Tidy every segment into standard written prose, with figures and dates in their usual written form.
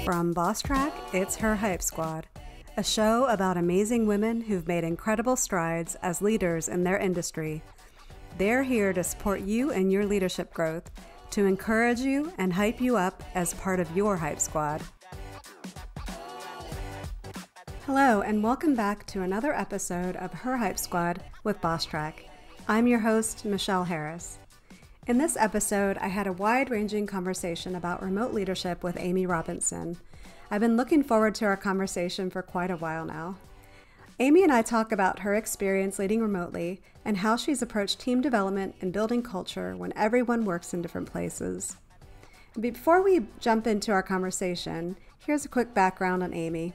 From Bosstrack, it's Her HypeSquad, a show about amazing women who've made incredible strides as leaders in their industry. They're here to support you and your leadership growth, to encourage you and hype you up as part of your Hype Squad. Hello, and welcome back to another episode of Her HypeSquad with Bosstrack. I'm your host, Michelle Harris. In this episode, I had a wide-ranging conversation about remote leadership with Amy Robinson. I've been looking forward to our conversation for quite a while now. Amy and I talk about her experience leading remotely and how she's approached team development and building culture when everyone works in different places. Before we jump into our conversation, here's a quick background on Amy.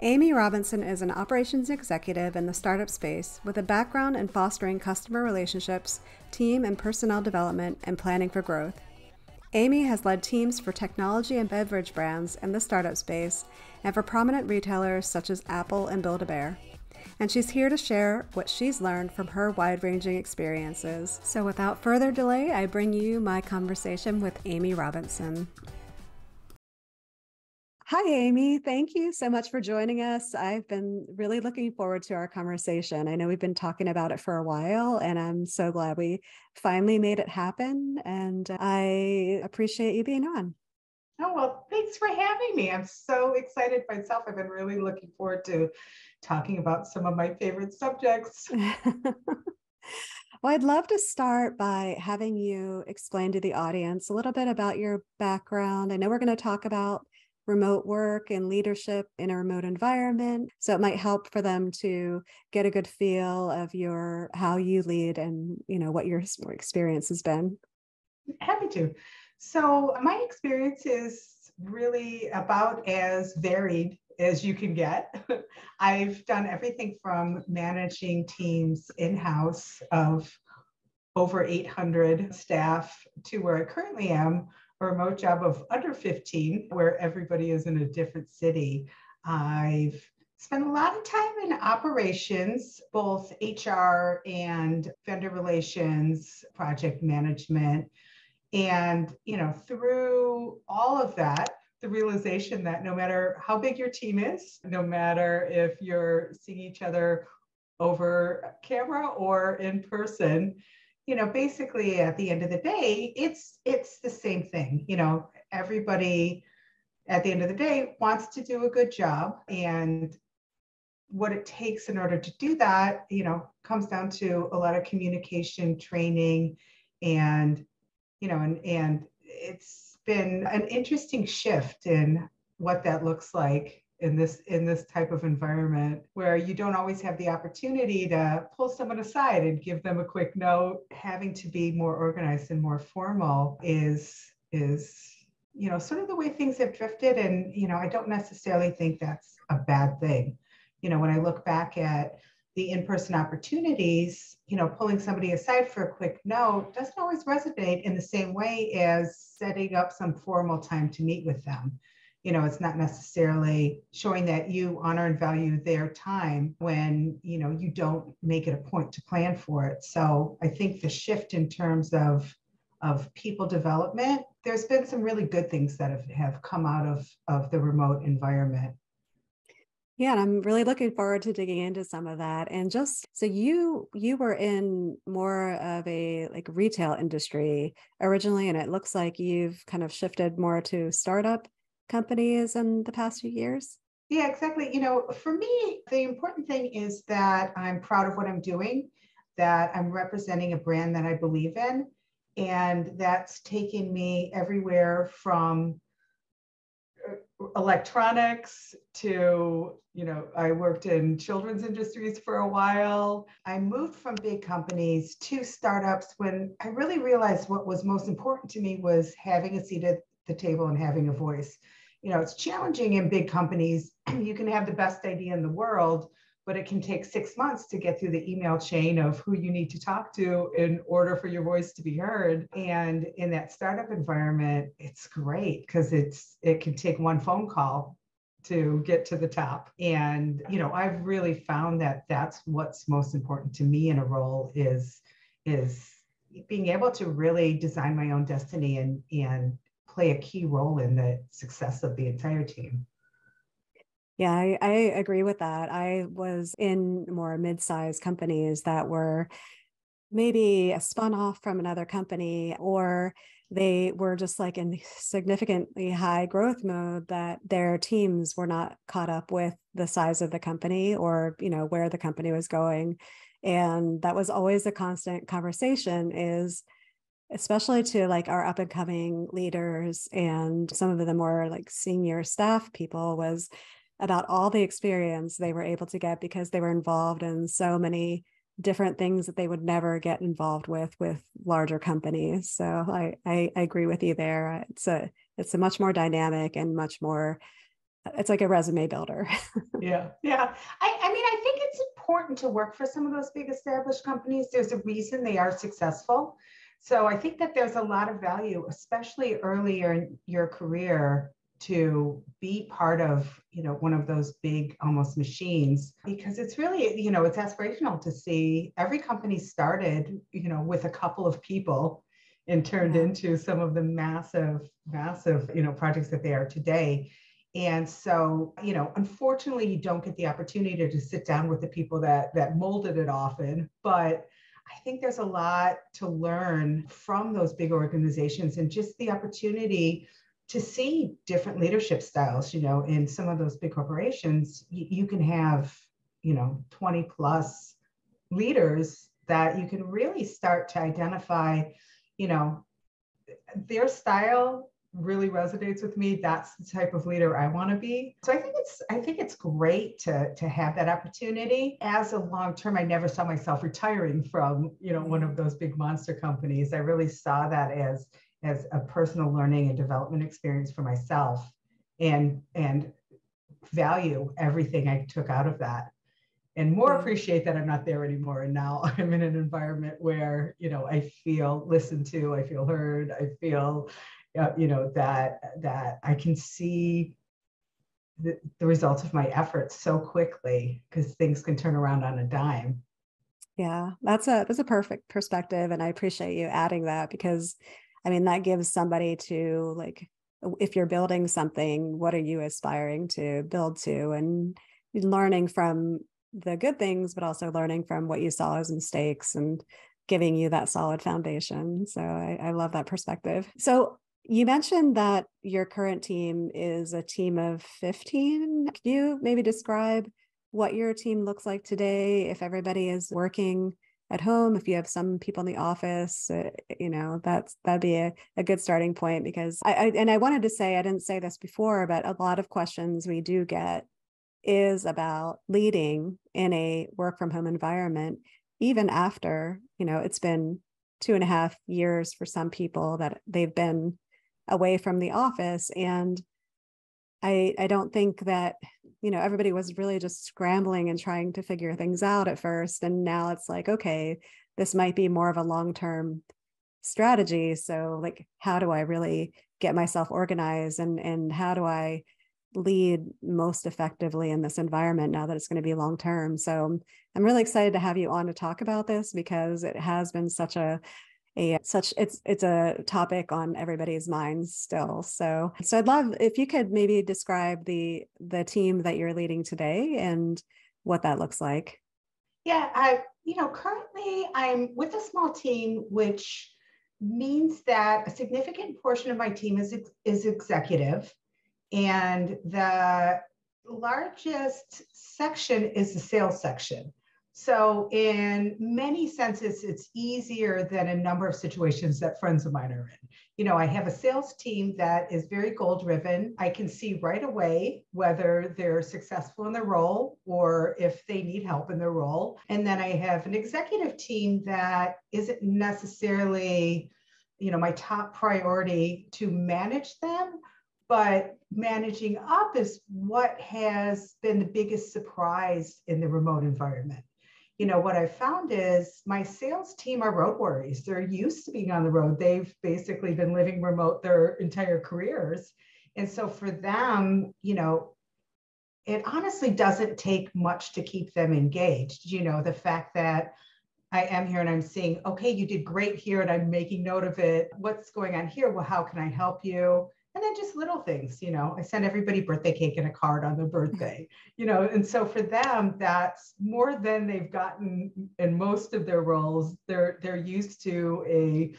Amy Robinson is an operations executive in the startup space with a background in fostering customer relationships, team and personnel development, and planning for growth. Amy has led teams for technology and beverage brands in the startup space and for prominent retailers such as Apple and Build-A-Bear. And she's here to share what she's learned from her wide-ranging experiences. So without further delay, I bring you my conversation with Amy Robinson. Hi, Amy. Thank you so much for joining us. I've been really looking forward to our conversation. I know we've been talking about it for a while, and I'm so glad we finally made it happen. And I appreciate you being on. Oh, well, thanks for having me. I'm so excited myself. I've been really looking forward to talking about some of my favorite subjects. Well, I'd love to start by having you explain to the audience a little bit about your background. I know we're going to talk about remote work and leadership in a remote environment. So it might help for them to get a good feel of how you lead and, what your experience has been. Happy to. So my experience is really about as varied as you can get. I've done everything from managing teams in-house of over 800 staff to where I currently am, a remote job of under 15, where everybody is in a different city. I've spent a lot of time in operations, both HR and vendor relations, project management. And, through all of that, the realization that no matter how big your team is, no matter if you're seeing each other over camera or in person, basically at the end of the day, it's the same thing. Everybody at the end of the day wants to do a good job. And what it takes in order to do that, comes down to a lot of communication, training, and it's been an interesting shift in what that looks like in this type of environment where you don't always have the opportunity to pull someone aside and give them a quick note. Having to be more organized and more formal is sort of the way things have drifted. And, I don't necessarily think that's a bad thing. When I look back at the in-person opportunities, pulling somebody aside for a quick note doesn't always resonate in the same way as setting up some formal time to meet with them. It's not necessarily showing that you honor and value their time when, you don't make it a point to plan for it. So I think the shift in terms of people development, there's been some really good things that have come out of the remote environment. Yeah, and I'm really looking forward to digging into some of that. And just so you were in more of a retail industry originally, and it looks like you've kind of shifted more to startup companies in the past few years. Yeah, exactly. For me, the important thing is that I'm proud of what I'm doing, that I'm representing a brand that I believe in, and that's taken me everywhere from electronics to, I worked in children's industries for a while. I moved from big companies to startups when I really realized what was most important to me was having a seat at the table and having a voice. It's challenging in big companies. You can have the best idea in the world, but it can take 6 months to get through the email chain of who you need to talk to in order for your voice to be heard. And in that startup environment, it's great because it can take one phone call to get to the top. And, I've really found that that's what's most important to me in a role is being able to really design my own destiny and play a key role in the success of the entire team. Yeah, I agree with that. I was in more mid-sized companies that were maybe a spun off from another company, or they were just like in significantly high growth mode that their teams were not caught up with the size of the company or, where the company was going. And that was always a constant conversation, is especially to like our up and coming leaders and some of the more like senior staff people, was about all the experience they were able to get because they were involved in so many different things that they would never get involved with larger companies. So I agree with you there. It's a much more dynamic and much more, it's like a resume builder. Yeah. I think it's important to work for some of those big established companies. There's a reason they are successful. So I think that there's a lot of value, especially earlier in your career, to be part of, one of those big almost machines, because it's really, it's aspirational to see every company started, with a couple of people and turned into some of the massive, projects that they are today. And so, unfortunately, you don't get the opportunity to sit down with the people that molded it often, but I think there's a lot to learn from those big organizations, and just the opportunity to see different leadership styles. In some of those big corporations, you can have, 20 plus leaders that you can really start to identify, their style really resonates with me. That's the type of leader I want to be. So I think it's great to have that opportunity. As a long term, I never saw myself retiring from, one of those big monster companies. I really saw that as a personal learning and development experience for myself, and value everything I took out of that, and more appreciate that I'm not there anymore. And now I'm in an environment where, I feel listened to, I feel heard, I feel, that I can see the results of my efforts so quickly, because things can turn around on a dime. Yeah, that's a perfect perspective. And I appreciate you adding that, because that gives somebody to, like, if you're building something, what are you aspiring to build to, and learning from the good things, but also learning from what you saw as mistakes and giving you that solid foundation. So I love that perspective. So you mentioned that your current team is a team of 15. Could you maybe describe what your team looks like today, if everybody is working at home, if you have some people in the office? That'd be a good starting point, because I wanted to say, I didn't say this before, but a lot of questions we do get is about leading in a work from home environment, even after, it's been 2.5 years for some people that they've been away from the office. And I don't think that, everybody was really just scrambling and trying to figure things out at first. And now it's like, okay, this might be more of a long-term strategy. So like, how do I really get myself organized, and how do I lead most effectively in this environment now that it's going to be long-term? So I'm really excited to have you on to talk about this, because it has been it's a topic on everybody's minds still. So I'd love if you could maybe describe the team that you're leading today and what that looks like. Yeah, currently I'm with a small team, which means that a significant portion of my team is executive, and the largest section is the sales section. So in many senses, it's easier than a number of situations that friends of mine are in. I have a sales team that is very goal driven. I can see right away whether they're successful in their role or if they need help in their role. And then I have an executive team that isn't necessarily, my top priority to manage them, but managing up is what has been the biggest surprise in the remote environment. What I found is my sales team are road warriors. They're used to being on the road. They've basically been living remote their entire careers. And so for them, it honestly doesn't take much to keep them engaged. The fact that I am here and I'm seeing, okay, you did great here and I'm making note of it. What's going on here? Well, how can I help you? And then just little things, I send everybody birthday cake and a card on their birthday, and so for them, that's more than they've gotten in most of their roles. They're used to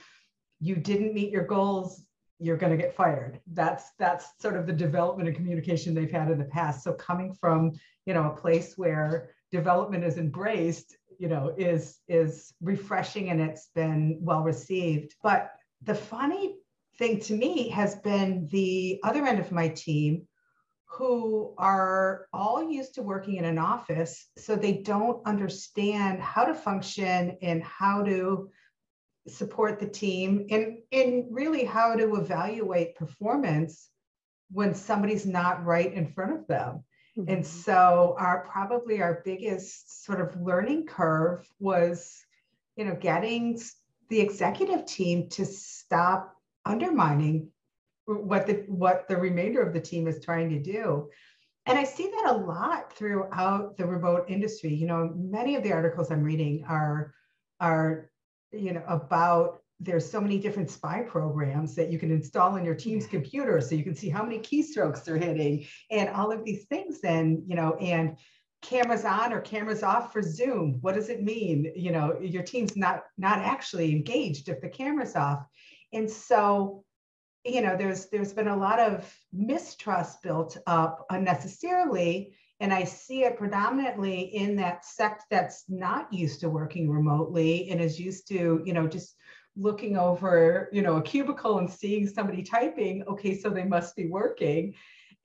you didn't meet your goals, you're going to get fired. That's sort of the development and communication they've had in the past. So coming from, a place where development is embraced, is refreshing, and it's been well received. But the funny thing to me has been the other end of my team, who are all used to working in an office, so they don't understand how to function and how to support the team, and really how to evaluate performance when somebody's not right in front of them. Mm-hmm. And so probably our biggest sort of learning curve was, getting the executive team to stop undermining what the remainder of the team is trying to do. And I see that a lot throughout the remote industry. Many of the articles I'm reading are about, there's so many different spy programs that you can install in your team's computer so you can see how many keystrokes they're hitting and all of these things. And, and cameras on or cameras off for Zoom. What does it mean? Your team's not actually engaged if the camera's off. And so, there's been a lot of mistrust built up unnecessarily. And I see it predominantly in that sect that's not used to working remotely and is used to, just looking over, a cubicle and seeing somebody typing. Okay, so they must be working.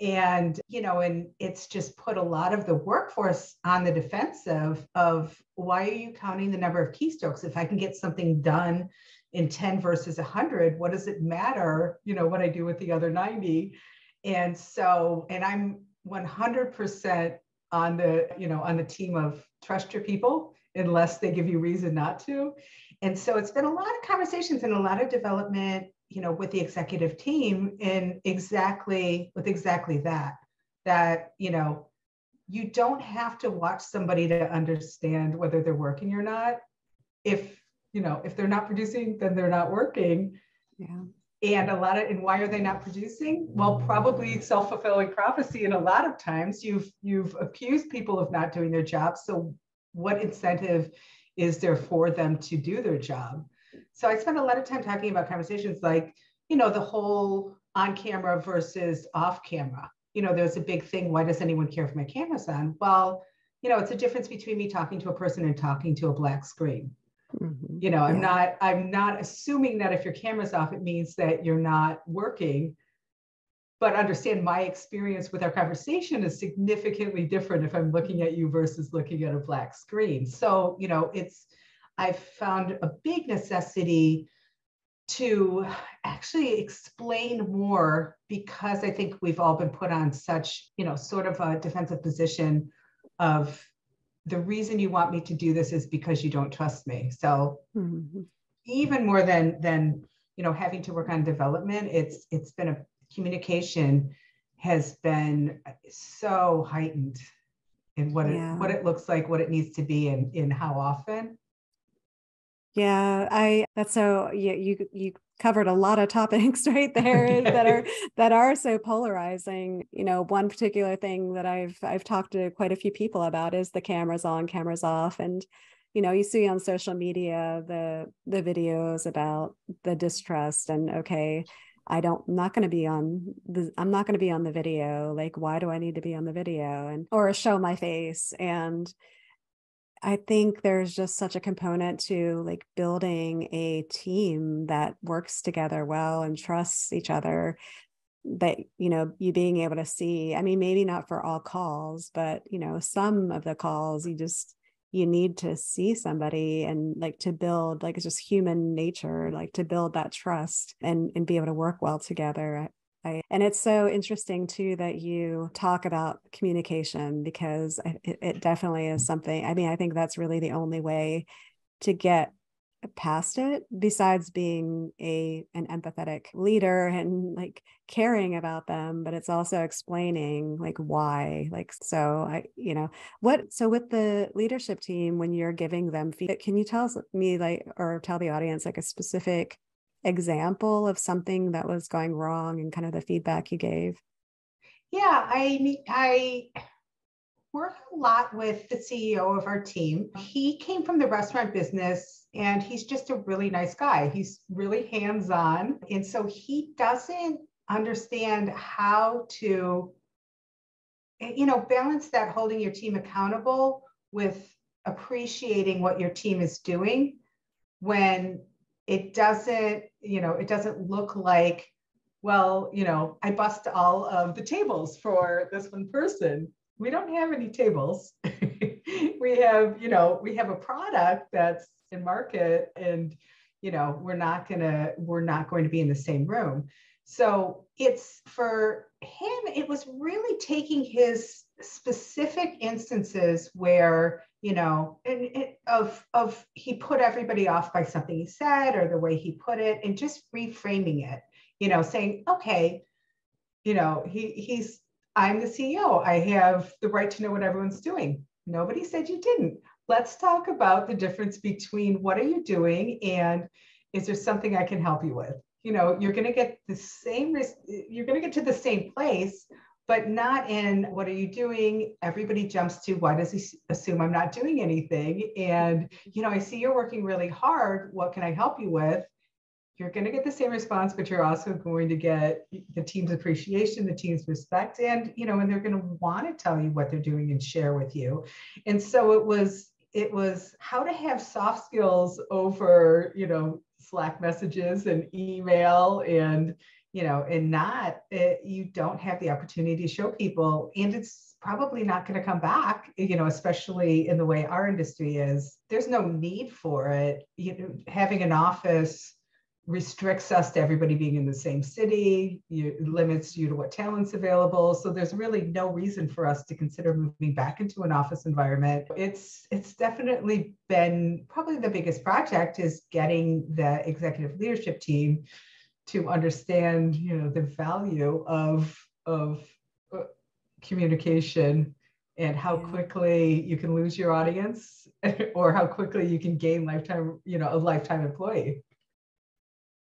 And, and it's just put a lot of the workforce on the defensive of, why are you counting the number of keystrokes? If I can get something done in 10 versus 100, what does it matter, what I do with the other 90? And so, and I'm 100% on the team of trust your people unless they give you reason not to. And so it's been a lot of conversations and a lot of development, with the executive team with exactly that, you don't have to watch somebody to understand whether they're working or not. If they're not producing, then they're not working. Yeah. And why are they not producing? Well, probably self-fulfilling prophecy. And a lot of times you've accused people of not doing their job. So what incentive is there for them to do their job? So I spend a lot of time talking about conversations like, the whole on camera versus off camera. There's a big thing. Why does anyone care if my camera's on? Well, it's a difference between me talking to a person and talking to a black screen. Mm-hmm. I'm not assuming that if your camera's off, it means that you're not working, but understand my experience with our conversation is significantly different if I'm looking at you versus looking at a black screen. So, I've found a big necessity to actually explain more, because I think we've all been put on such, sort of a defensive position of, the reason you want me to do this is because you don't trust me. So mm-hmm. even more than having to work on development, it's been communication has been so heightened in what it looks like, what it needs to be, and in how often. Yeah, you covered a lot of topics right there that are so polarizing. One particular thing that I've talked to quite a few people about is the cameras on, cameras off. And, you see on social media, the videos about the distrust and, okay, I'm not going to be on the video. Like, why do I need to be on the video or show my face? And I think there's just such a component to like building a team that works together well and trusts each other, that, you being able to see, I mean, maybe not for all calls, but, some of the calls you need to see somebody and like to build, like, it's just human nature, like to build that trust and be able to work well together. And it's so interesting too that you talk about communication, because it definitely is something. I mean, I think that's really the only way to get past it, besides being an empathetic leader and like caring about them, but it's also explaining like why, like, so I, so with the leadership team, when you're giving them feedback, can you tell me like, or tell the audience like a specific example of something that was going wrong and kind of the feedback you gave? Yeah, I work a lot with the CEO of our team. He came from the restaurant business and he's just a really nice guy. He's really hands-on. And so he doesn't understand how to, balance that holding your team accountable with appreciating what your team is doing when it doesn't look like, well, I bust all of the tables for this one person. We don't have any tables. we have a product that's in market, and we're not going to be in the same room. So it's, for him, it was really taking his specific instances where, of he put everybody off by something he said or the way he put it, and just reframing it, saying, okay, he's I'm the CEO. I have the right to know what everyone's doing. Nobody said you didn't. Let's talk about the difference between what are you doing and is there something I can help you with? You're going to get you're going to get to the same place, but not in what are you doing? Everybody jumps to, why does he assume I'm not doing anything? And, I see you're working really hard. What can I help you with? You're going to get the same response, but you're also going to get the team's appreciation, the team's respect, and they're going to want to tell you what they're doing and share with you. And so it was how to have soft skills over, Slack messages and email, and you don't have the opportunity to show people, and it's probably not going to come back, especially in the way our industry is. There's no need for it. Having an office restricts us to everybody being in the same city, limits you to what talent's available. So there's really no reason for us to consider moving back into an office environment. It's definitely been probably the biggest project, is getting the executive leadership team to understand, the value of communication, and how quickly you can lose your audience or how quickly you can gain a lifetime employee.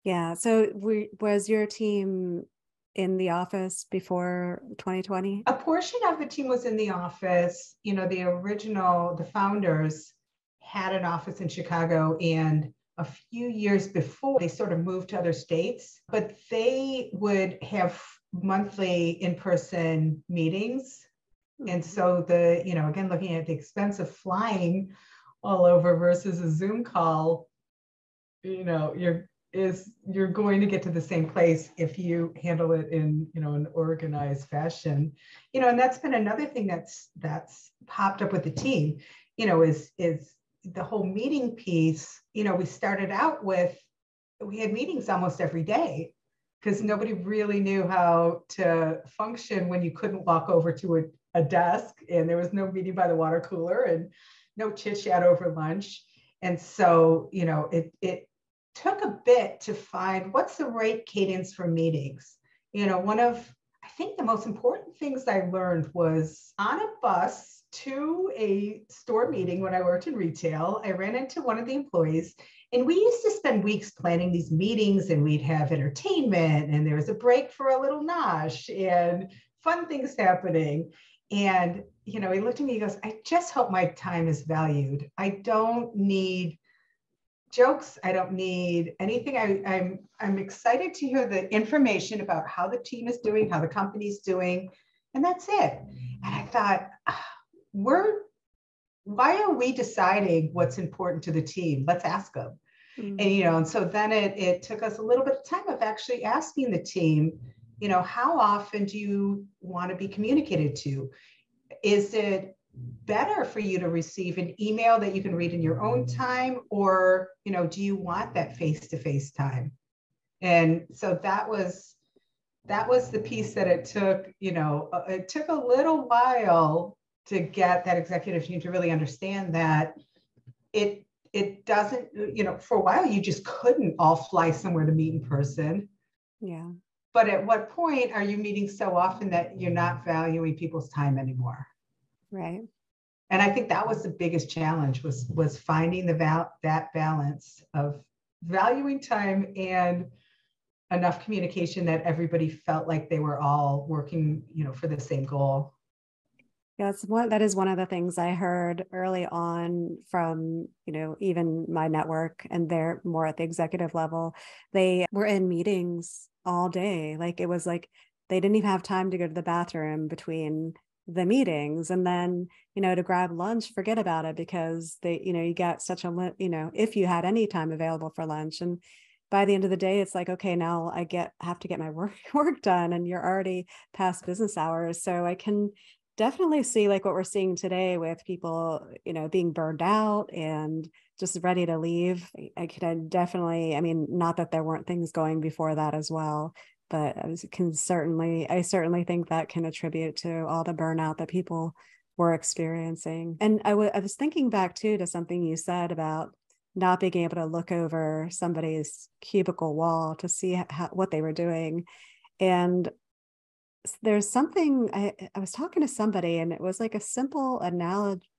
Yeah. So was your team in the office before 2020? A portion of the team was in the office. The founders had an office in Chicago, and a few years before they sort of moved to other states, but they would have monthly in-person meetings. And so again, looking at the expense of flying all over versus a Zoom call, you're going to get to the same place if you handle it in, an organized fashion. And that's been another thing that's popped up with the team, is the whole meeting piece. We started out with, we had meetings almost every day because nobody really knew how to function when you couldn't walk over to a desk, and there was no meeting by the water cooler and no chit chat over lunch. And so, it took a bit to find what's the right cadence for meetings. One of, I think, the most important things I learned was on a bus to a store meeting when I worked in retail. I ran into one of the employees, and we used to spend weeks planning these meetings, and we'd have entertainment, and there was a break for a little nosh and fun things happening. And, he looked at me, he goes, I just hope my time is valued. I don't need jokes. I don't need anything. I'm excited to hear the information about how the team is doing, how the company's doing, and that's it. And I thought, why are we deciding what's important to the team? Let's ask them. Mm-hmm. And so then it took us a little bit of time of actually asking the team, how often do you want to be communicated to? Is it better for you to receive an email that you can read in your own time, or do you want that face-to-face time? And so that was the piece that it took. It took a little while to get that executive team to really understand that it doesn't, for a while you just couldn't all fly somewhere to meet in person. Yeah. But at what point are you meeting so often that you're not valuing people's time anymore? Right. And I think that was the biggest challenge, was finding that balance of valuing time and enough communication that everybody felt like they were all working, for the same goal. Yeah, that is one of the things I heard early on from, even my network, and they're more at the executive level. They were in meetings all day. Like it was like they didn't even have time to go to the bathroom between the meetings. And then, to grab lunch, forget about it, because you get such a, if you had any time available for lunch. And by the end of the day, it's like, okay, now have to get my work done, and you're already past business hours. So I can definitely see like what we're seeing today with people, being burned out and just ready to leave. I could definitely, I mean, not that there weren't things going before that as well, but I certainly think that can attribute to all the burnout that people were experiencing. And I was thinking back too to something you said about not being able to look over somebody's cubicle wall to see what they were doing. And there's something I was talking to somebody, and it was like a simple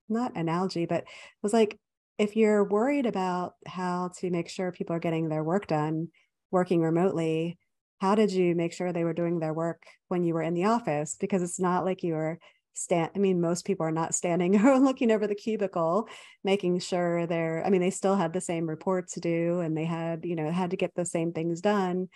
not analogy, but it was like, if you're worried about how to make sure people are getting their work done working remotely, how did you make sure they were doing their work when you were in the office? Because it's not like you were most people are not standing or looking over the cubicle, making sure they still had the same report to do, and they had to get the same things done.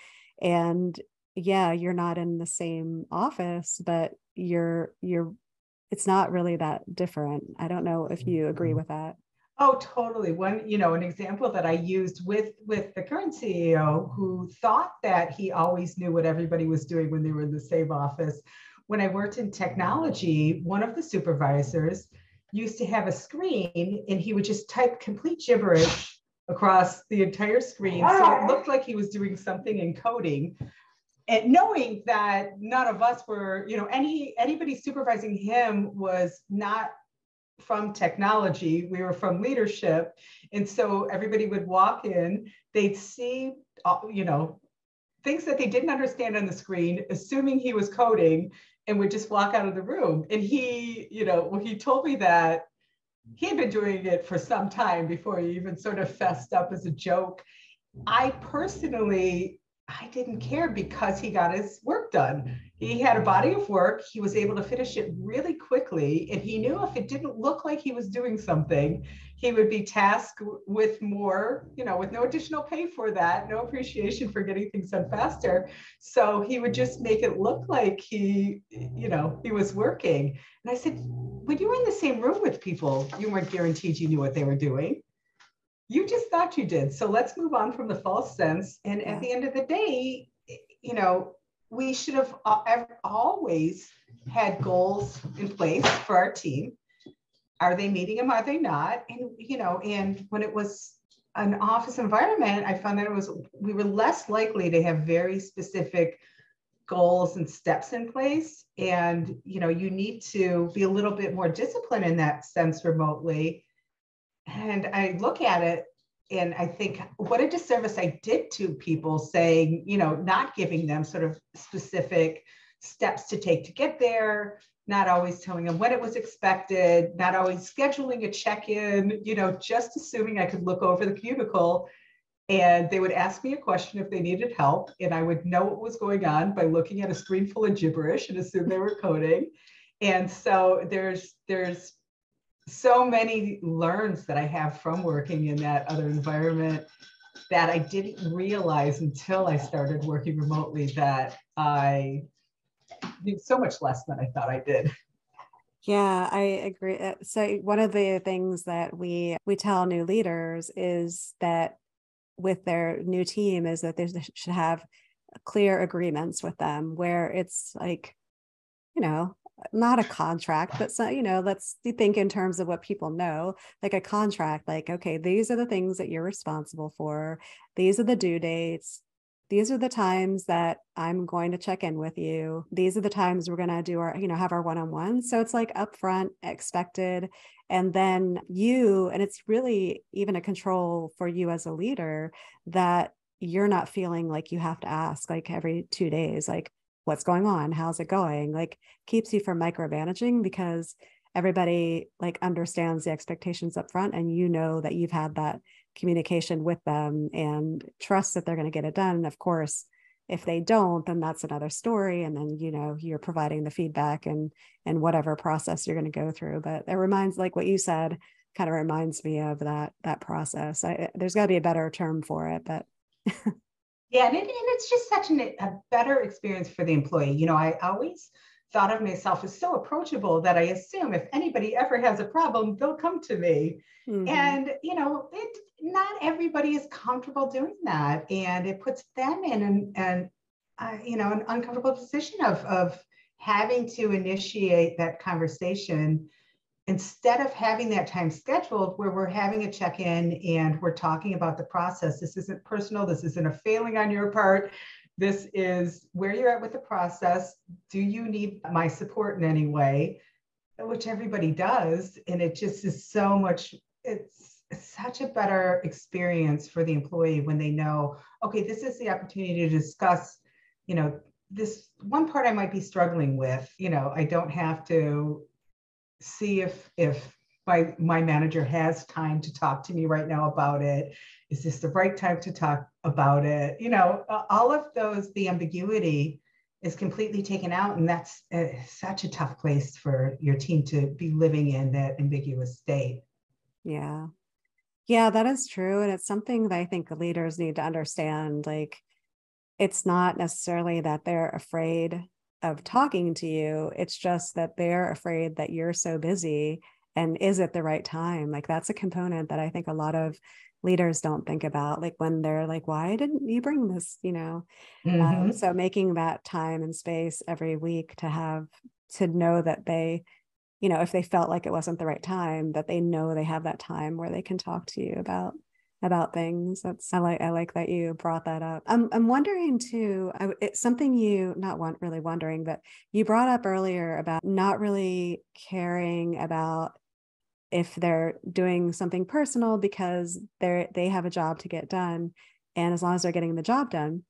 And yeah, you're not in the same office, but it's not really that different. I don't know if you agree with that. Oh, totally. An example that I used with the current CEO, who thought that he always knew what everybody was doing when they were in the same office. When I worked in technology, one of the supervisors used to have a screen, and he would just type complete gibberish across the entire screen. So it looked like he was doing something in coding. And knowing that none of us were, anybody supervising him was not from technology, we were from leadership. And so everybody would walk in, they'd see, things that they didn't understand on the screen, assuming he was coding, and would just walk out of the room. And he told me that he had been doing it for some time before he even sort of fessed up as a joke. I didn't care, because he got his work done. He had a body of work. He was able to finish it really quickly. And he knew if it didn't look like he was doing something, he would be tasked with more, with no additional pay for that, no appreciation for getting things done faster. So he would just make it look like he was working. And I said, when you were in the same room with people, you weren't guaranteed you knew what they were doing. You just thought you did. So let's move on from the false sense. And at the end of the day, we should have always had goals in place for our team. Are they meeting them? Are they not? And when it was an office environment, I found that we were less likely to have very specific goals and steps in place. And, you need to be a little bit more disciplined in that sense remotely. And I look at it and I think, what a disservice I did to people, saying, not giving them sort of specific steps to take to get there, not always telling them when it was expected, not always scheduling a check-in, just assuming I could look over the cubicle and they would ask me a question if they needed help. And I would know what was going on by looking at a screen full of gibberish and assume they were coding. And so there's so many learns that I have from working in that other environment that I didn't realize until I started working remotely, that I knew so much less than I thought I did. Yeah, I agree. So one of the things that we tell new leaders is that with their new team is that they should have clear agreements with them, where it's like, not a contract, but so, let's think in terms of what people know, like a contract, like, okay, these are the things that you're responsible for. These are the due dates. these are the times that I'm going to check in with you. These are the times we're going to do our, have our one-on-one. So it's like upfront, expected. And then and it's really even a control for you as a leader that you're not feeling like you have to ask like every 2 days, like, what's going on? How's it going? Like, keeps you from micromanaging because everybody like understands the expectations up front, and that you've had that communication with them and trust that they're going to get it done. And of course, if they don't, then that's another story. And then, you're providing the feedback and whatever process you're going to go through. But it reminds, like what you said, kind of reminds me of that process. There's got to be a better term for it, but yeah, and it's just such a better experience for the employee. I always thought of myself as so approachable that I assume if anybody ever has a problem, they'll come to me. mm-hmm. And, not everybody is comfortable doing that. And it puts them in an uncomfortable position of having to initiate that conversation instead of having that time scheduled where we're having a check-in and we're talking about the process. This isn't personal. This isn't a failing on your part. This is where you're at with the process. Do you need my support in any way? Which everybody does. And it just is it's such a better experience for the employee when they know, okay, this is the opportunity to discuss, this one part I might be struggling with. I don't have to see if my manager has time to talk to me right now about it. Is this the right time to talk about it? All of the ambiguity is completely taken out. And that's such a tough place for your team to be living in, that ambiguous state. Yeah. Yeah, that is true. And it's something that I think leaders need to understand. Like, it's not necessarily that they're afraid of talking to you. It's just that they're afraid that you're so busy, and is it the right time? Like, that's a component that I think a lot of leaders don't think about. Like, when they're like, why didn't you bring this, Mm-hmm. So making that time and space every week to know that they, if they felt like it wasn't the right time, that they know they have that time where they can talk to you about things. I like that you brought that up. I'm wondering too, it's something you not really wondering, but you brought up earlier about not really caring about if they're doing something personal because they have a job to get done, and as long as they're getting the job done.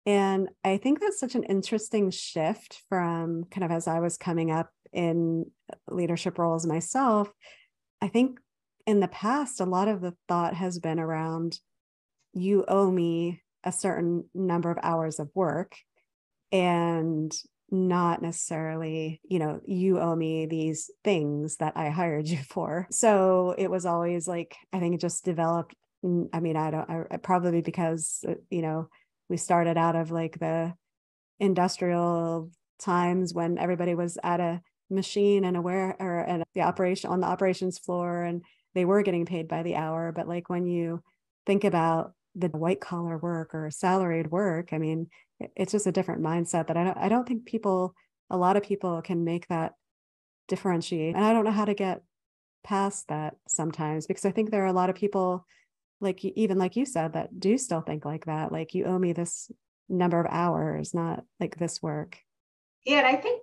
And I think that's such an interesting shift from kind of as I was coming up in leadership roles myself. I think in the past, a lot of the thought has been around, you owe me a certain number of hours of work, and not necessarily, you owe me these things that I hired you for. So it was always like, I think it just developed. I mean, I probably because, we started out of like the industrial times when everybody was at a machine and and the operations floor, and they were getting paid by the hour. But like, when you think about the white collar work or salaried work, I mean, it's just a different mindset that I don't think a lot of people can make that differentiate. And I don't know how to get past that sometimes, because I think there are a lot of people, like, even like you said, that do still think like that. Like, you owe me this number of hours, not like this work. Yeah, and I think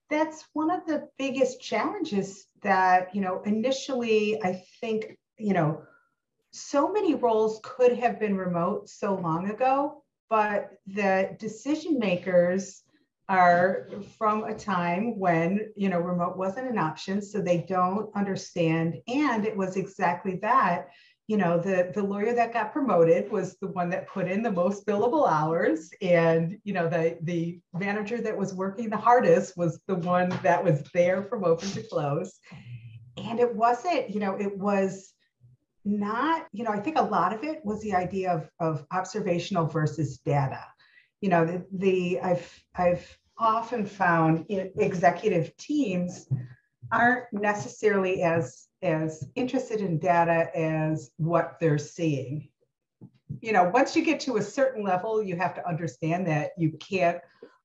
that's one of the biggest challenges that, initially, I think, so many roles could have been remote so long ago, but the decision makers are from a time when, remote wasn't an option, so they don't understand. And it was exactly that. The lawyer that got promoted was the one that put in the most billable hours. And, the manager that was working the hardest was the one that was there from open to close. And it wasn't, it was not, I think a lot of it was the idea of observational versus data. I've often found executive teams aren't necessarily as interested in data as what they're seeing. Once you get to a certain level, you have to understand that you can't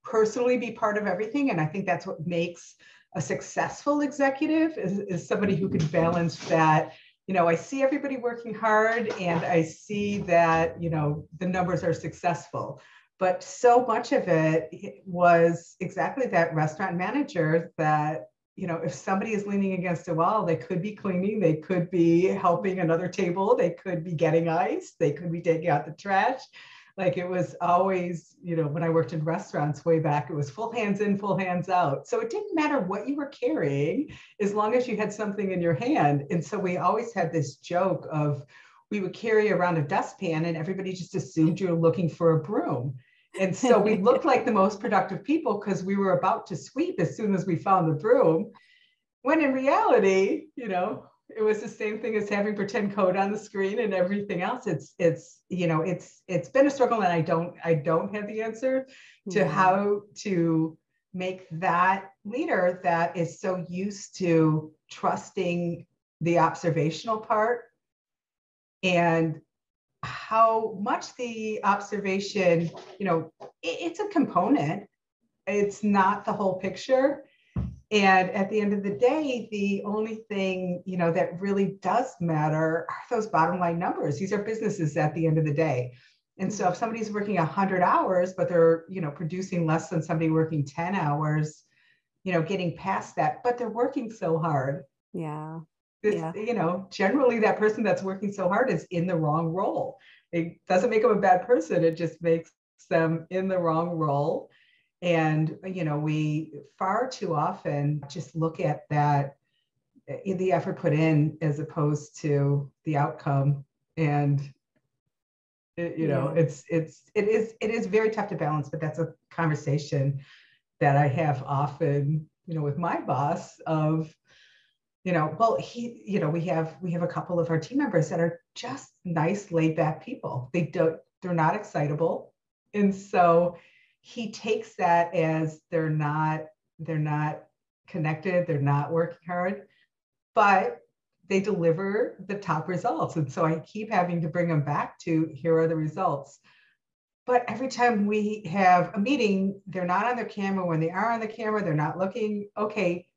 personally be part of everything. And I think that's what makes a successful executive is somebody who can balance that, I see everybody working hard and I see that, the numbers are successful. But so much of it was exactly that restaurant manager that, if somebody is leaning against a wall, they could be cleaning, they could be helping another table, they could be getting ice, they could be taking out the trash. Like it was always, when I worked in restaurants way back, it was full hands in, full hands out. So it didn't matter what you were carrying as long as you had something in your hand. And so we always had this joke of we would carry around a dustpan and everybody just assumed you were looking for a broom. And so we looked like the most productive people because we were about to sweep as soon as we found the broom. When in reality, it was the same thing as having pretend code on the screen and everything else. It's been a struggle, and I don't have the answer to how to make that leader that is so used to trusting the observational part, and how much the observation, it's a component. It's not the whole picture. And at the end of the day, the only thing, that really does matter are those bottom line numbers. These are businesses at the end of the day. And so if somebody's working 100 hours, but they're, producing less than somebody working 10 hours, getting past that, but they're working so hard. Yeah. Generally that person that's working so hard is in the wrong role. It doesn't make them a bad person. It just makes them in the wrong role. And, we far too often just look at that, the effort put in as opposed to the outcome. And, it is very tough to balance, but that's a conversation that I have often, with my boss of, we have a couple of our team members that are just nice, laid back people. They're not excitable. And so he takes that as they're not connected, they're not working hard, but they deliver the top results. And so I keep having to bring them back to, here are the results. But every time we have a meeting, they're not on their camera. When they are on the camera, they're not looking. Okay,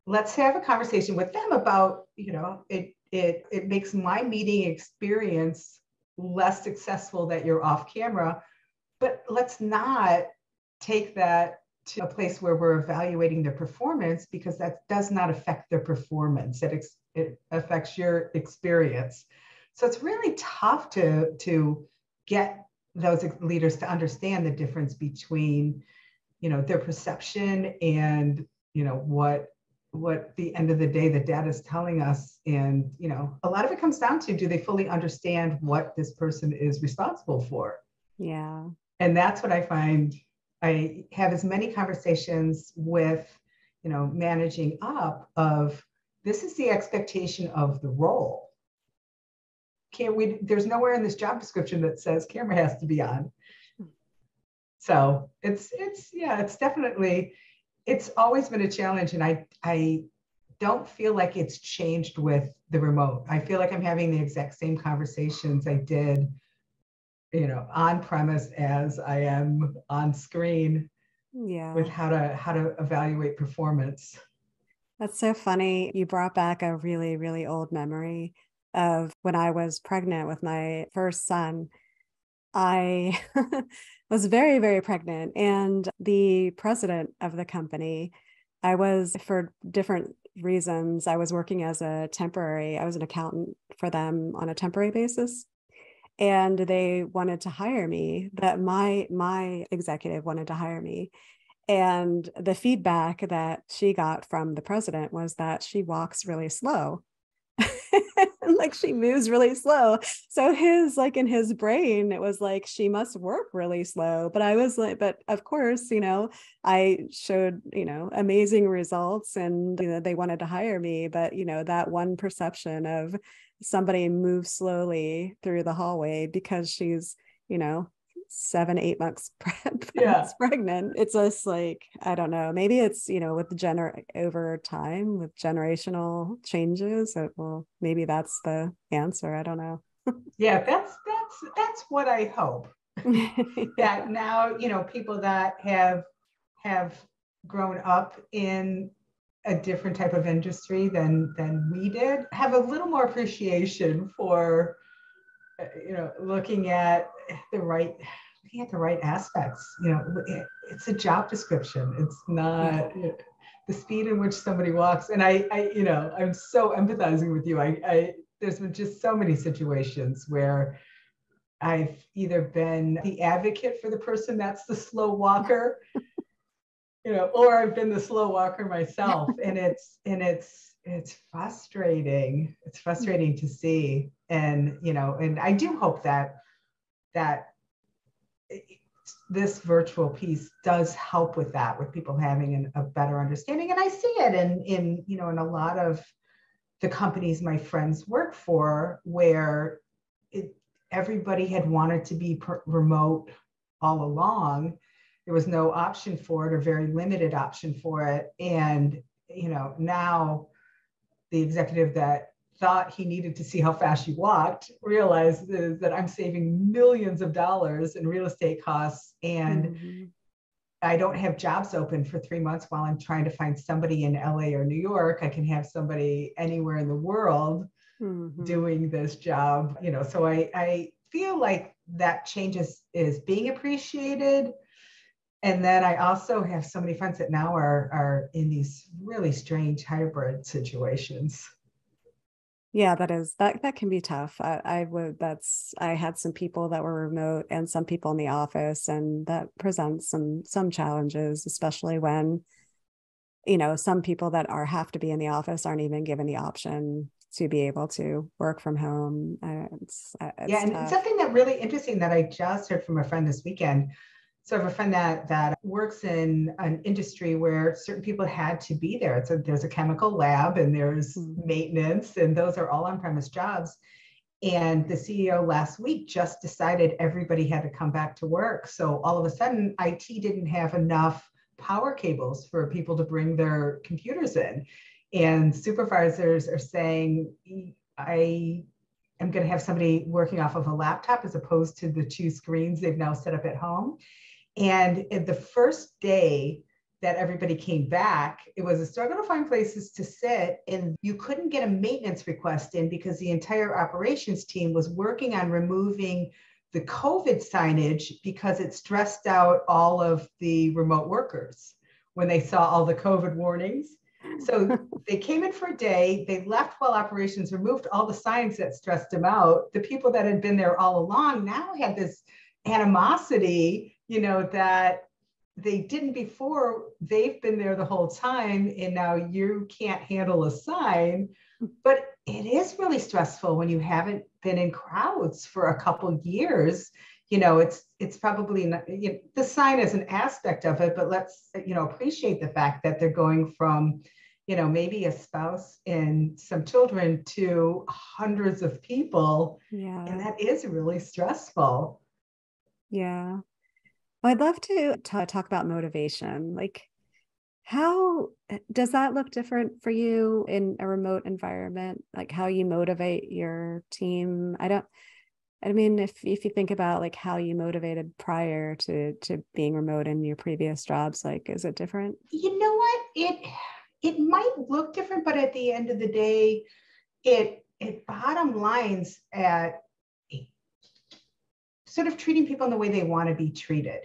let's have a conversation with them about, it makes my meeting experience less successful that you're off camera. But let's not take that to a place where we're evaluating their performance, because that does not affect their performance. It affects your experience. So it's really tough to get those leaders to understand the difference between, their perception and, what the end of the day, the data is telling us. And, a lot of it comes down to, do they fully understand what this person is responsible for? Yeah. And that's what I find. I have as many conversations with, managing up of, this is the expectation of the role. There's nowhere in this job description that says camera has to be on. So it's definitely, it's always been a challenge. And I don't feel like it's changed with the remote. I feel like I'm having the exact same conversations I did, on premise as I am on screen, with how to evaluate performance. That's so funny. You brought back a really, really old memory of when I was pregnant with my first son. I was very, very pregnant, and the president of the company, I was, for different reasons, I was working as I was an accountant for them on a temporary basis. And they wanted to hire me, that my executive wanted to hire me. And the feedback that she got from the president was that she walks really slow. Like she moves really slow. So in his brain, it was like, she must work really slow. But I was like, but of course, I showed, amazing results, and, they wanted to hire me. But, that one perception of somebody moves slowly through the hallway because she's, 7-8 months pregnant. It's just like, I don't know, maybe it's, over time with generational changes. Maybe that's the answer. I don't know. Yeah, that's what I hope. That now, people that have grown up in a different type of industry than we did, have a little more appreciation for, looking at the right aspects. It's a job description. It's not the speed in which somebody walks. And I'm so empathizing with you. There's been just so many situations where I've either been the advocate for the person that's the slow walker, or I've been the slow walker myself. And it's frustrating. It's frustrating to see. And, and I do hope that this virtual piece does help with that, with people having a better understanding. And I see it in a lot of the companies my friends work for, where everybody had wanted to be remote all along. There was no option for it, or very limited option for it. And, now the executive that thought he needed to see how fast you walked realizes that I'm saving millions of dollars in real estate costs, and I don't have jobs open for 3 months while I'm trying to find somebody in LA or New York. I can have somebody anywhere in the world doing this job. So I feel like that change is being appreciated. And then I also have so many friends that now are in these really strange hybrid situations. Yeah, that can be tough. I had some people that were remote and some people in the office, and that presents some challenges, especially when, some people that have to be in the office aren't even given the option to be able to work from home. It's and tough. Something that really interesting that I just heard from a friend this weekend. So I have a friend that works in an industry where certain people had to be there. There's a chemical lab and there's maintenance, and those are all on-premise jobs. And the CEO last week just decided everybody had to come back to work. So all of a sudden, IT didn't have enough power cables for people to bring their computers in. And supervisors are saying, I am going to have somebody working off of a laptop as opposed to the 2 screens they've now set up at home. And the first day that everybody came back, it was a struggle to find places to sit, and you couldn't get a maintenance request in because the entire operations team was working on removing the COVID signage because it stressed out all of the remote workers when they saw all the COVID warnings. So they came in for a day, they left while operations removed all the signs that stressed them out. The people that had been there all along now had this animosity, that they didn't before. They've been there the whole time, and now you can't handle a sign. But it is really stressful when you haven't been in crowds for a couple of years. It's probably not, the sign is an aspect of it, but let's appreciate the fact that they're going from maybe a spouse and some children to hundreds of people. Yeah. And that is really stressful. Yeah. Well, I'd love to talk about motivation. Like, how does that look different for you in a remote environment? Like how you motivate your team? If you think about like how you motivated prior to being remote in your previous jobs, like, is it different? You know what? It might look different, but at the end of the day, it bottom lines at sort of treating people in the way they want to be treated.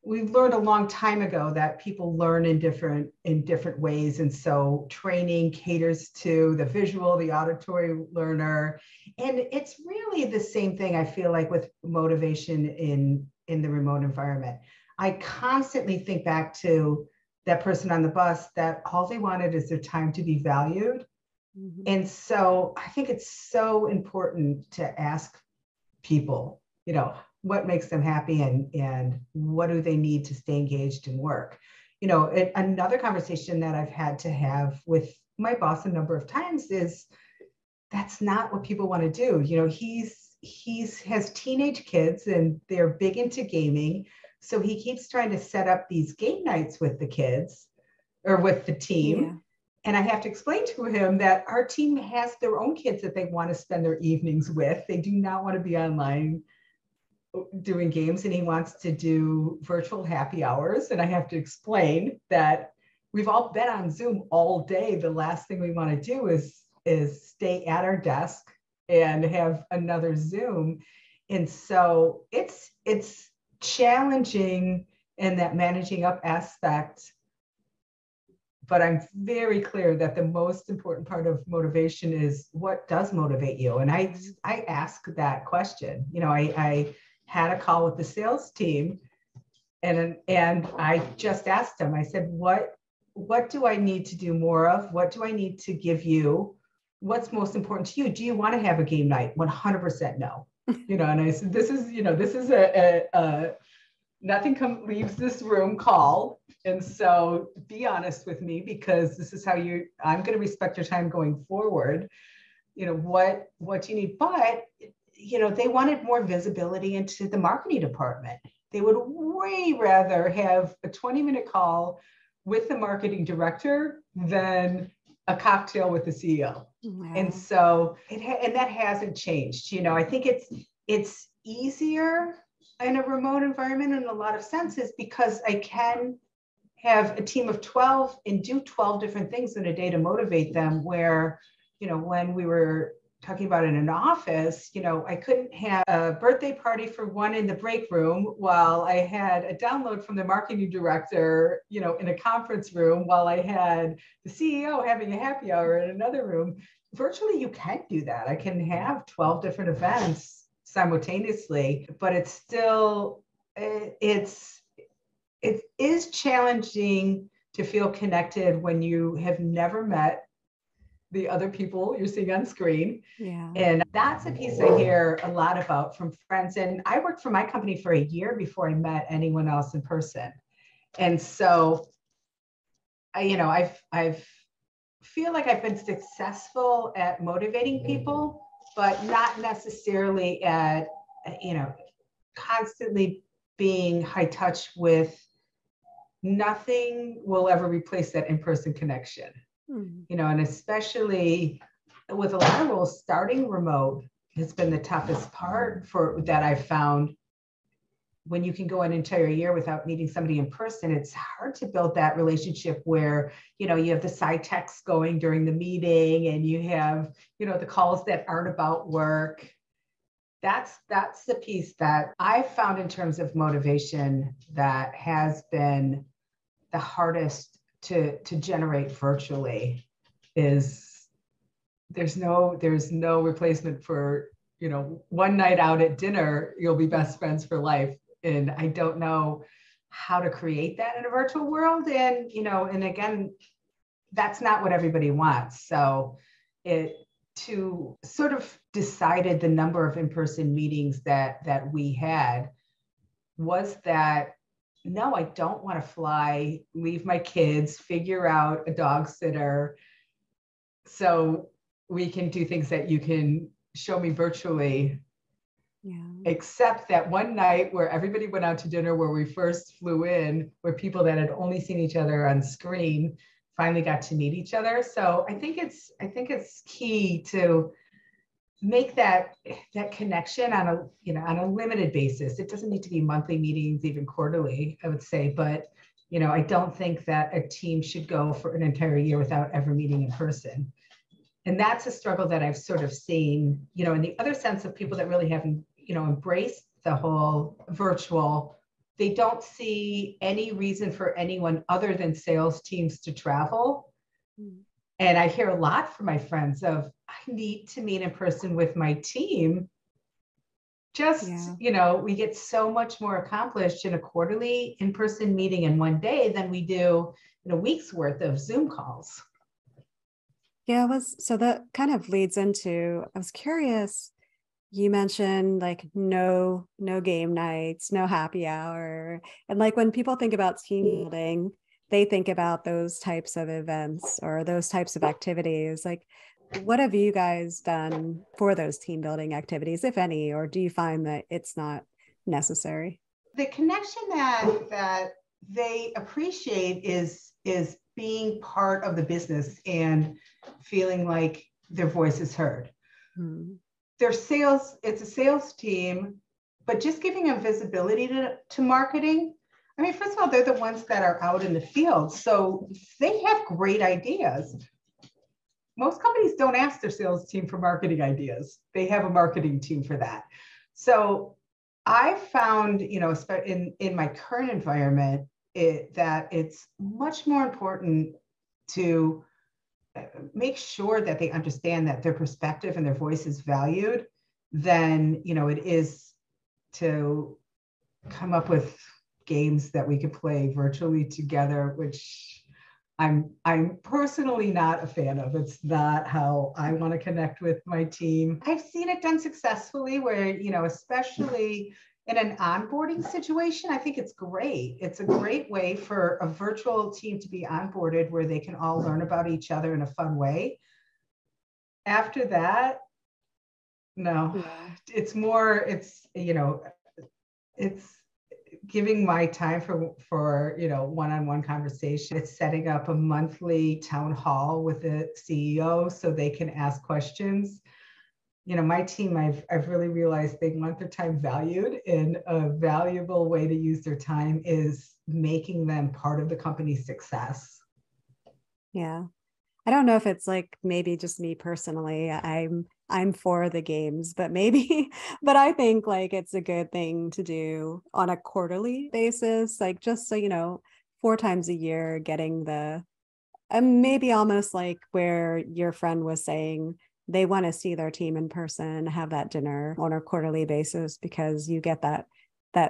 We've learned a long time ago that people learn in different ways. And so training caters to the visual, the auditory learner. And it's really the same thing, I feel like, with motivation in the remote environment. I constantly think back to that person on the bus that all they wanted is their time to be valued. Mm-hmm. And so I think it's so important to ask people, what makes them happy and what do they need to stay engaged in work. Another conversation that I've had to have with my boss a number of times is that's not what people want to do. He has teenage kids and they're big into gaming. So he keeps trying to set up these game nights with the kids or with the team. Yeah. And I have to explain to him that our team has their own kids that they want to spend their evenings with. They do not want to be online doing games, and he wants to do virtual happy hours. And I have to explain that we've all been on Zoom all day. The last thing we want to do is stay at our desk and have another Zoom. And so it's challenging in that managing up aspect. But I'm very clear that the most important part of motivation is what does motivate you. And I ask that question. I had a call with the sales team, and I just asked them. I said, what do I need to do more of? What do I need to give you? What's most important to you? Do you want to have a game night? 100% no. And I said, this is a nothing leaves this room call. And so be honest with me, because this is how I'm going to respect your time going forward. What do you need? But, they wanted more visibility into the marketing department. They would way rather have a 20-minute call with the marketing director than a cocktail with the CEO. Wow. And so and that hasn't changed. I think it's easier in a remote environment in a lot of senses, because I can have a team of 12 and do 12 different things in a day to motivate them, where, when we were talking about it in an office, I couldn't have a birthday party for one in the break room while I had a download from the marketing director, in a conference room, while I had the CEO having a happy hour in another room. Virtually, you can't do that. I can have 12 different events simultaneously, but it is challenging to feel connected when you have never met the other people you're seeing on screen. Yeah. And that's a piece I hear a lot about from friends. And I worked for my company for a year before I met anyone else in person. And so I've feel like I've been successful at motivating people, but not necessarily at, constantly being high touch with. Nothing will ever replace that in-person connection. And especially with a lot of roles, starting remote has been the toughest part that I've found. When you can go an entire year without meeting somebody in person, it's hard to build that relationship where, you have the side texts going during the meeting, and you have, the calls that aren't about work. That's the piece that I found in terms of motivation that has been the hardest to generate virtually. Is there's no replacement for, one night out at dinner, you'll be best friends for life. And I don't know how to create that in a virtual world. And, and again, that's not what everybody wants. So to sort of decided the number of in-person meetings that we had was that, no, I don't want to fly, leave my kids, figure out a dog sitter, so we can do things that you can show me virtually. Yeah. Except that one night where everybody went out to dinner, where we first flew in, where people that had only seen each other on screen finally got to meet each other. So I think it's key to make that connection on a limited basis. It doesn't need to be monthly meetings, even quarterly, I would say. But I don't think that a team should go for an entire year without ever meeting in person. And that's a struggle that I've sort of seen, in the other sense of people that really haven't, embraced the whole virtual. They don't see any reason for anyone other than sales teams to travel. And I hear a lot from my friends of, I need to meet in person with my team. We get so much more accomplished in a quarterly in-person meeting in one day than we do in a week's worth of Zoom calls. Yeah, so that kind of leads into, I was curious, you mentioned like no game nights, no happy hour. And like when people think about team building, they think about those types of events or those types of activities. Like, what have you guys done for those team building activities, if any, or do you find that it's not necessary? The connection that they appreciate is being part of the business and feeling like their voice is heard. It's a sales team, but just giving them visibility to marketing. I mean, first of all, they're the ones that are out in the field. So they have great ideas. Most companies don't ask their sales team for marketing ideas. They have a marketing team for that. So I found, in my current environment, that it's much more important to make sure that they understand that their perspective and their voice is valued than, it is to come up with games that we could play virtually together, which I'm personally not a fan of. It's not how I want to connect with my team. I've seen it done successfully where, especially in an onboarding situation, I think it's great. It's a great way for a virtual team to be onboarded where they can all learn about each other in a fun way. After that, no, it's giving my time for one-on-one conversation. It's setting up a monthly town hall with the CEO so they can ask questions. My team, I've really realized they want their time valued, and a valuable way to use their time is making them part of the company's success. Yeah. I don't know if it's like maybe just me personally. I'm for the games, but I think like it's a good thing to do on a quarterly basis, like just so 4 times a year, getting maybe almost like where your friend was saying they want to see their team in person, have that dinner on a quarterly basis, because you get that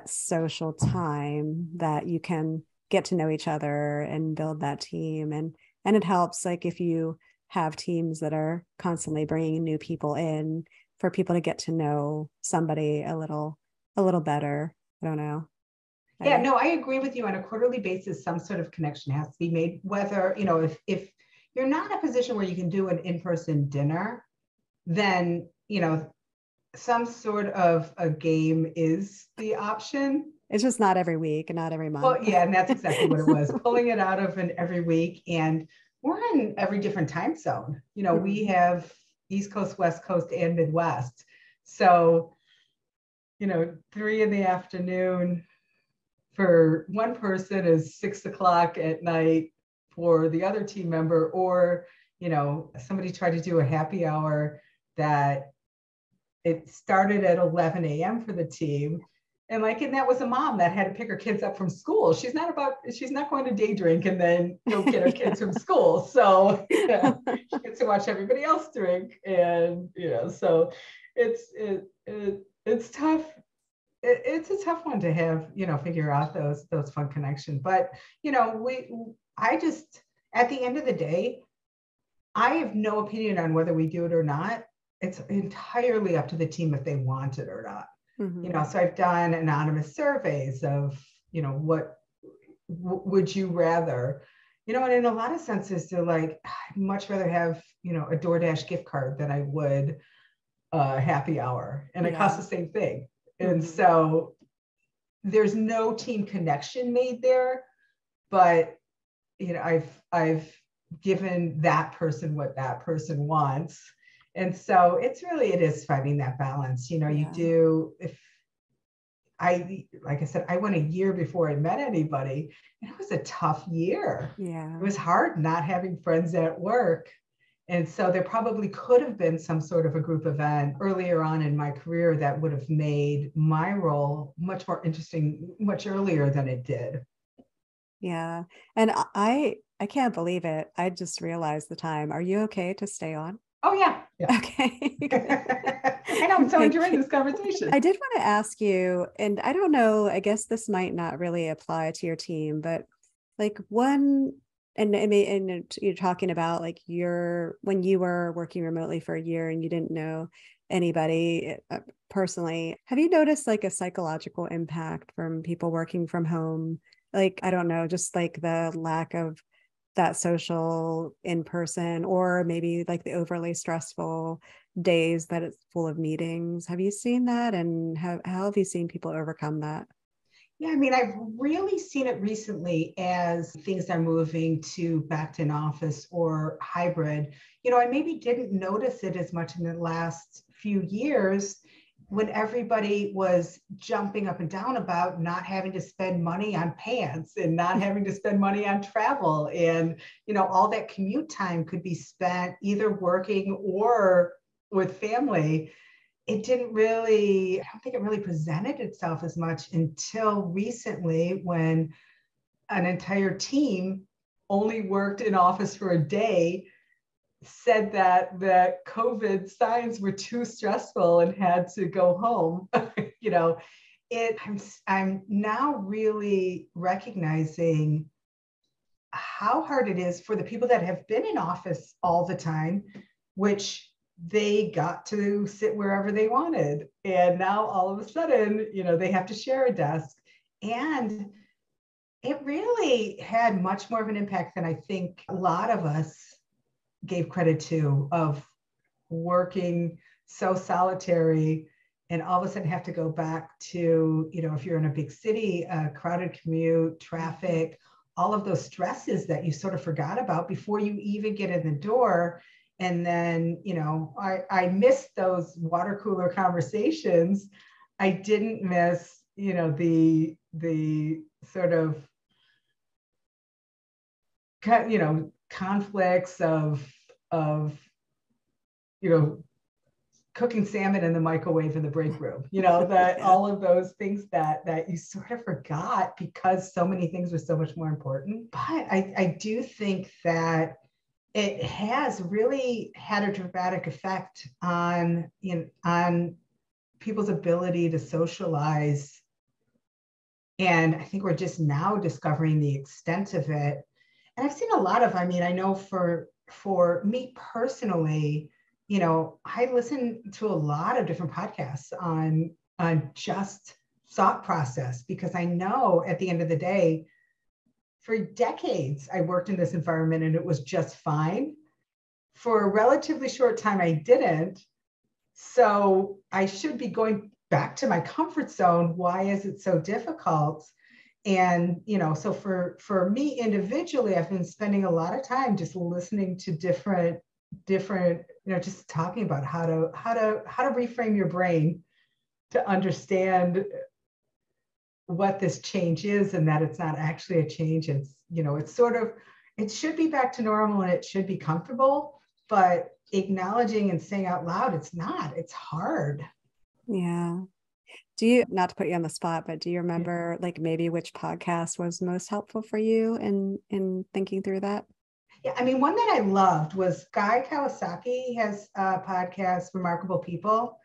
social time that you can get to know each other and build that team. And it helps, like, if you have teams that are constantly bringing new people in, for people to get to know somebody a little better. I don't know. Yeah, no, I agree with you. On a quarterly basis, some sort of connection has to be made, whether, if you're not in a position where you can do an in-person dinner, then, some sort of a game is the option. It's just not every week, not every month. Well, yeah, and that's exactly what it was. Pulling it out of an every week. And we're in every different time zone. We have East Coast, West Coast, and Midwest. So, 3 p.m. for one person is 6 o'clock at night for the other team member, or, somebody tried to do a happy hour that it started at 11 a.m. for the team. And that was a mom that had to pick her kids up from school. She's not going to day drink and then go get her kids from school. So she gets to watch everybody else drink. And, so it's tough. It's a tough one to have, figure out those fun connections. But, at the end of the day, I have no opinion on whether we do it or not. It's entirely up to the team if they want it or not. Mm-hmm. So I've done anonymous surveys of, what would you rather, and in a lot of senses, they're like, I'd much rather have, a DoorDash gift card than I would a happy hour. And it costs the same thing. Mm-hmm. And so there's no team connection made there, but, I've given that person what that person wants. And so it is finding that balance. You do, like I said, I went a year before I met anybody, and it was a tough year. Yeah. It was hard not having friends at work. And so there probably could have been some sort of a group event earlier on in my career that would have made my role much more interesting, much earlier than it did. Yeah. And I can't believe it. I just realized the time. Are you okay to stay on? Oh, yeah. Okay. I know, I'm so enjoying this conversation. I did want to ask you, and I don't know, I guess this might not really apply to your team, but like and you're talking about like when you were working remotely for a year and you didn't know anybody personally, have you noticed like a psychological impact from people working from home? Like, I don't know, just like the lack of that social in person, or maybe like the overly stressful days that it's full of meetings. Have you seen that? And how have you seen people overcome that? Yeah, I mean, I've really seen it recently as things are moving to back to an office or hybrid. I maybe didn't notice it as much in the last few years when everybody was jumping up and down about not having to spend money on pants and not having to spend money on travel, and all that commute time could be spent either working or with family, I don't think it really presented itself as much until recently, when an entire team only worked in office for a day, said that the COVID signs were too stressful and had to go home. I'm now really recognizing how hard it is for the people that have been in office all the time, which they got to sit wherever they wanted. And now all of a sudden, they have to share a desk. And it really had much more of an impact than I think a lot of us gave credit to, of working so solitary and all of a sudden have to go back to, if you're in a big city, crowded commute, traffic, all of those stresses that you sort of forgot about before you even get in the door. And then, I missed those water cooler conversations. I didn't miss, the sort of, conflicts of cooking salmon in the microwave in the break room, that all of those things that you sort of forgot because so many things were so much more important. But I do think that it has really had a dramatic effect on people's ability to socialize. And I think we're just now discovering the extent of it. And I've seen a lot of, I know for me personally, I listen to a lot of different podcasts on just thought process, because I know at the end of the day, for decades, I worked in this environment and it was just fine. For a relatively short time, I didn't. So I should be going back to my comfort zone. Why is it so difficult? And, so for me individually, I've been spending a lot of time just listening to different, just talking about how to reframe your brain to understand what this change is, and that it's not actually a change. It's, it's sort of, it should be back to normal and it should be comfortable, but acknowledging and saying out loud, it's not, it's hard. Yeah. Do you, not to put you on the spot, but do you remember like maybe which podcast was most helpful for you in thinking through that? Yeah, one that I loved was Guy Kawasaki has a podcast, Remarkable People.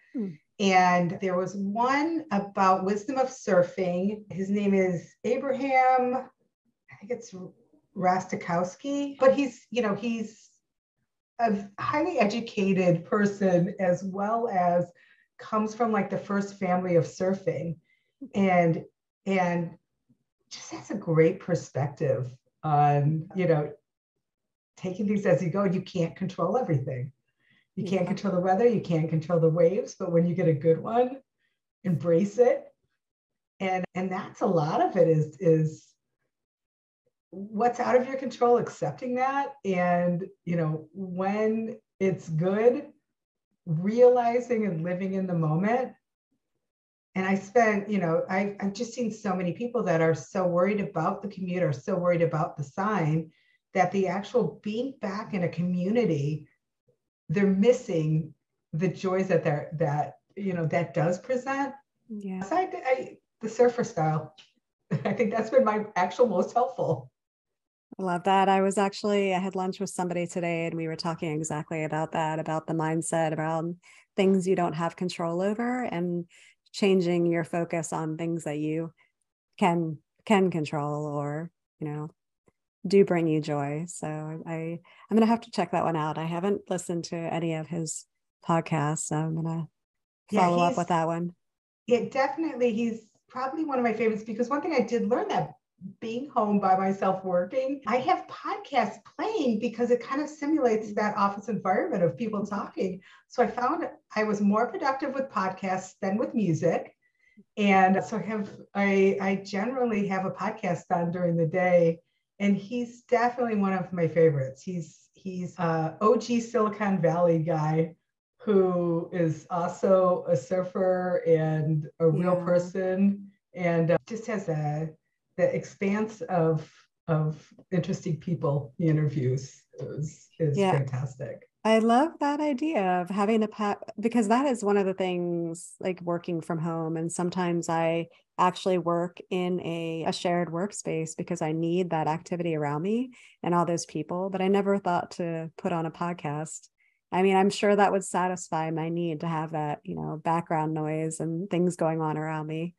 And there was one about wisdom of surfing. His name is Abraham, I think it's Rastakowski, but he's a highly educated person, as well as comes from like the first family of surfing, and just has a great perspective on, taking things as you go. You can't control everything. You can't control the weather, you can't control the waves, but when you get a good one, embrace it. And that's a lot of it is what's out of your control, accepting that. And, when it's good, realizing and living in the moment. And I spent, I've just seen so many people that are so worried about the commute, or so worried about the sign, that the actual being back in a community, they're missing the joys that does present. Yeah. The surfer style, I think that's been my actual most helpful. I love that. I had lunch with somebody today and we were talking exactly about that, about the mindset around things you don't have control over, and changing your focus on things that you can control, or, do bring you joy. So I'm going to have to check that one out. I haven't listened to any of his podcasts, so I'm going to follow up with that one. Yeah, definitely. He's probably one of my favorites, because one thing I did learn, that being home by myself working, I have podcasts playing because it kind of simulates that office environment of people talking. So I found I was more productive with podcasts than with music. And so I generally have a podcast on during the day. And he's definitely one of my favorites. He's OG Silicon Valley guy who is also a surfer and a real person, and just has the expanse of interesting people he interviews is fantastic. I love that idea of having a pet, because that is one of the things, like working from home. And sometimes I actually work in a shared workspace because I need that activity around me and all those people. But I never thought to put on a podcast. I mean, I'm sure that would satisfy my need to have that, background noise and things going on around me.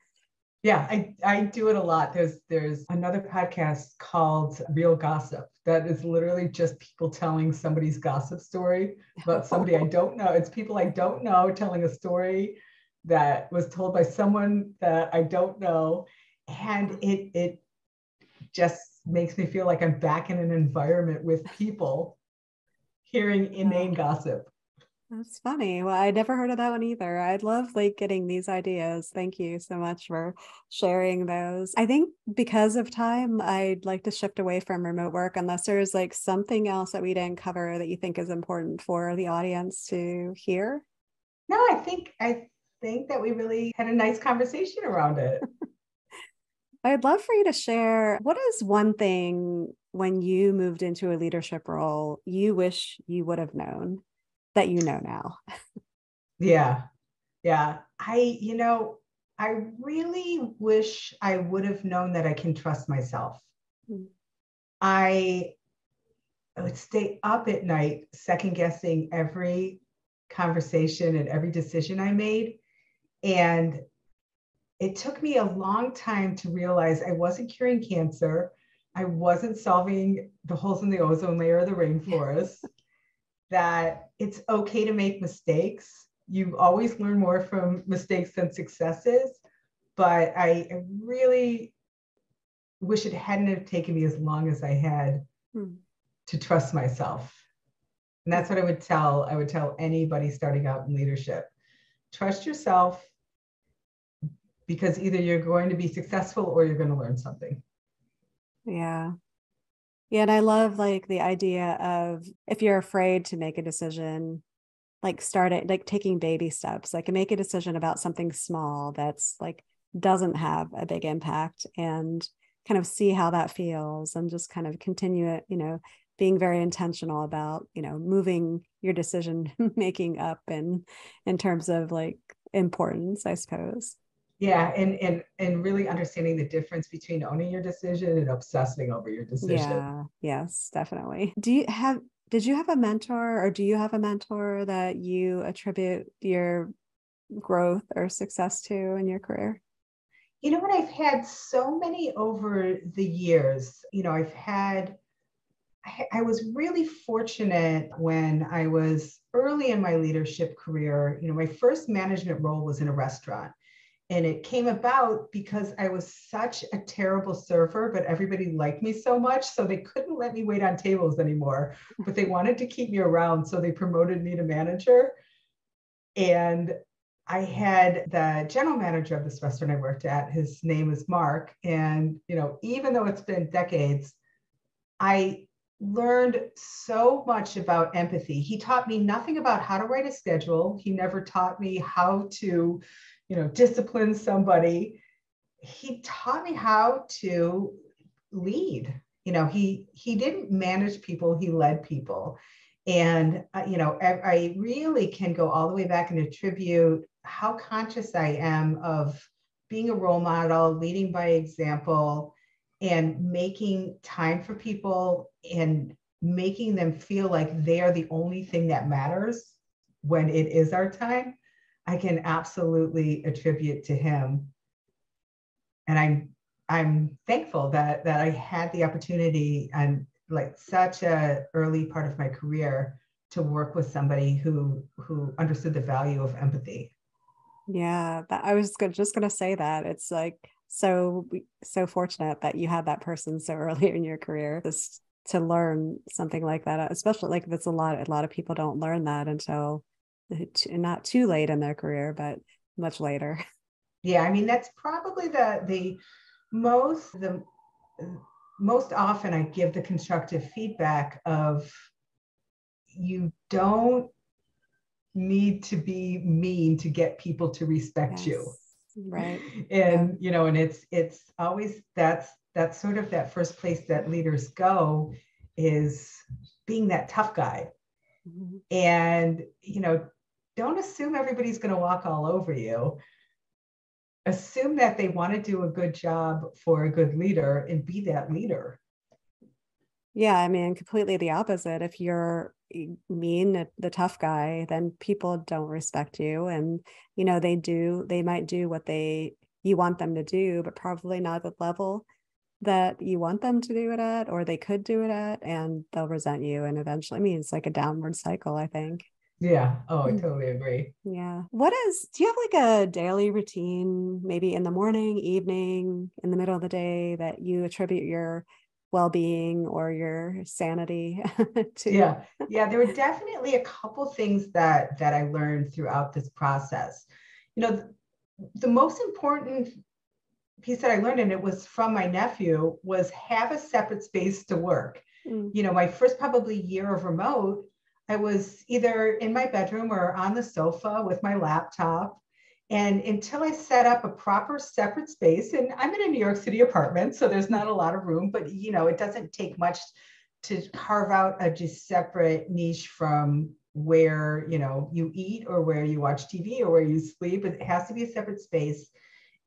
Yeah, I do it a lot. There's another podcast called Real Gossip that is literally just people telling somebody's gossip story about somebody I don't know. It's people I don't know telling a story that was told by someone that I don't know. And it just makes me feel like I'm back in an environment with people hearing inane gossip. That's funny. Well, I never heard of that one either. I'd love getting these ideas. Thank you so much for sharing those. I think because of time, I'd like to shift away from remote work unless there's something else that we didn't cover that you think is important for the audience to hear. No, I think that we really had a nice conversation around it. I'd love for you to share, what is one thing when you moved into a leadership role you wish you would have known that you know now? Yeah. I really wish I would have known that I can trust myself. I would stay up at night second guessing every conversation and every decision I made. And it took me a long time to realize I wasn't curing cancer. I wasn't solving the holes in the ozone layer of the rainforest, that it's okay to make mistakes. You always learn more from mistakes than successes. But I really wish it hadn't have taken me as long as I had to trust myself. And that's what I would tell anybody starting out in leadership. Trust yourself, because either you're going to be successful or you're going to learn something. Yeah. Yeah. And I love the idea of, if you're afraid to make a decision, start it, taking baby steps, make a decision about something small that's doesn't have a big impact, and kind of see how that feels, and just kind of continue it, being very intentional about, moving your decision making up in terms of importance, I suppose. Yeah, and really understanding the difference between owning your decision and obsessing over your decision. Yeah, yes, definitely. Did you have a mentor, or do you have a mentor that you attribute your growth or success to in your career? You know what? I've had so many over the years. I was really fortunate when I was early in my leadership career. My first management role was in a restaurant. And it came about because I was such a terrible server, but everybody liked me so much, so they couldn't let me wait on tables anymore, but they wanted to keep me around. So they promoted me to manager. And I had the general manager of this restaurant I worked at, his name is Mark. And, even though it's been decades, I learned so much about empathy. He taught me nothing about how to write a schedule. He never taught me how to discipline somebody. He taught me how to lead. He didn't manage people, he led people. And, I really can go all the way back and attribute how conscious I am of being a role model, leading by example, and making time for people and making them feel like they are the only thing that matters when it is our time. I can absolutely attribute to him. And I'm thankful that I had the opportunity and such a early part of my career to work with somebody who understood the value of empathy. Yeah, I was just going to say that it's so fortunate that you had that person so early in your career, just to learn something like that, especially that's a lot of people don't learn that until not too late in their career, but much later. Yeah, I mean, that's probably the most often I give the constructive feedback of, you don't need to be mean to get people to respect you. Yes. Right. Yeah. And, and it's always, that's sort of that first place that leaders go, is being that tough guy. Mm-hmm. And, don't assume everybody's going to walk all over you. Assume that they want to do a good job for a good leader and be that leader. Yeah, I mean, completely the opposite. If you're mean, the tough guy, then people don't respect you. And, they might do what you want them to do, but probably not at the level that you want them to do it at, or they could do it at, and they'll resent you. And eventually, I mean, it's like a downward cycle, I think. Yeah. Oh, I totally agree. Yeah. Do you have like a daily routine, maybe in the morning, evening, in the middle of the day, that you attribute your well-being or your sanity to? Yeah. Yeah. There were definitely a couple things that I learned throughout this process. The most important piece that I learned, and it was from my nephew, was have a separate space to work. Mm. My first probably year of remote, I was either in my bedroom or on the sofa with my laptop. And until I set up a proper separate space, and I'm in a New York City apartment, so there's not a lot of room, but it doesn't take much to carve out a just separate niche from where, you eat or where you watch TV or where you sleep. It has to be a separate space.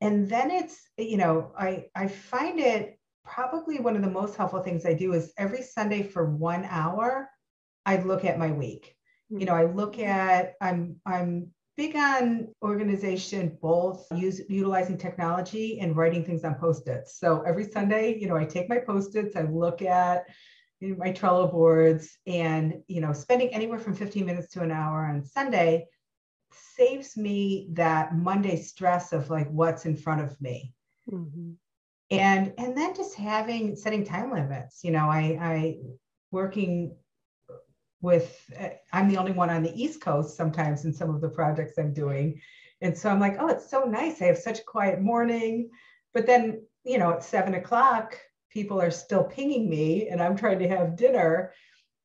And then it's, I find it probably one of the most helpful things I do is every Sunday for 1 hour, I look at my week. I look at, I'm big on organization, both utilizing technology and writing things on Post-its. So every Sunday, I take my Post-its, I look at my Trello boards, and, spending anywhere from 15 minutes to an hour on Sunday saves me that Monday stress of like what's in front of me. Mm-hmm. And then just setting time limits. I working with, I'm the only one on the East Coast sometimes in some of the projects I'm doing. And so I'm like, oh, it's so nice. I have such a quiet morning. But then, at 7 o'clock, people are still pinging me and I'm trying to have dinner.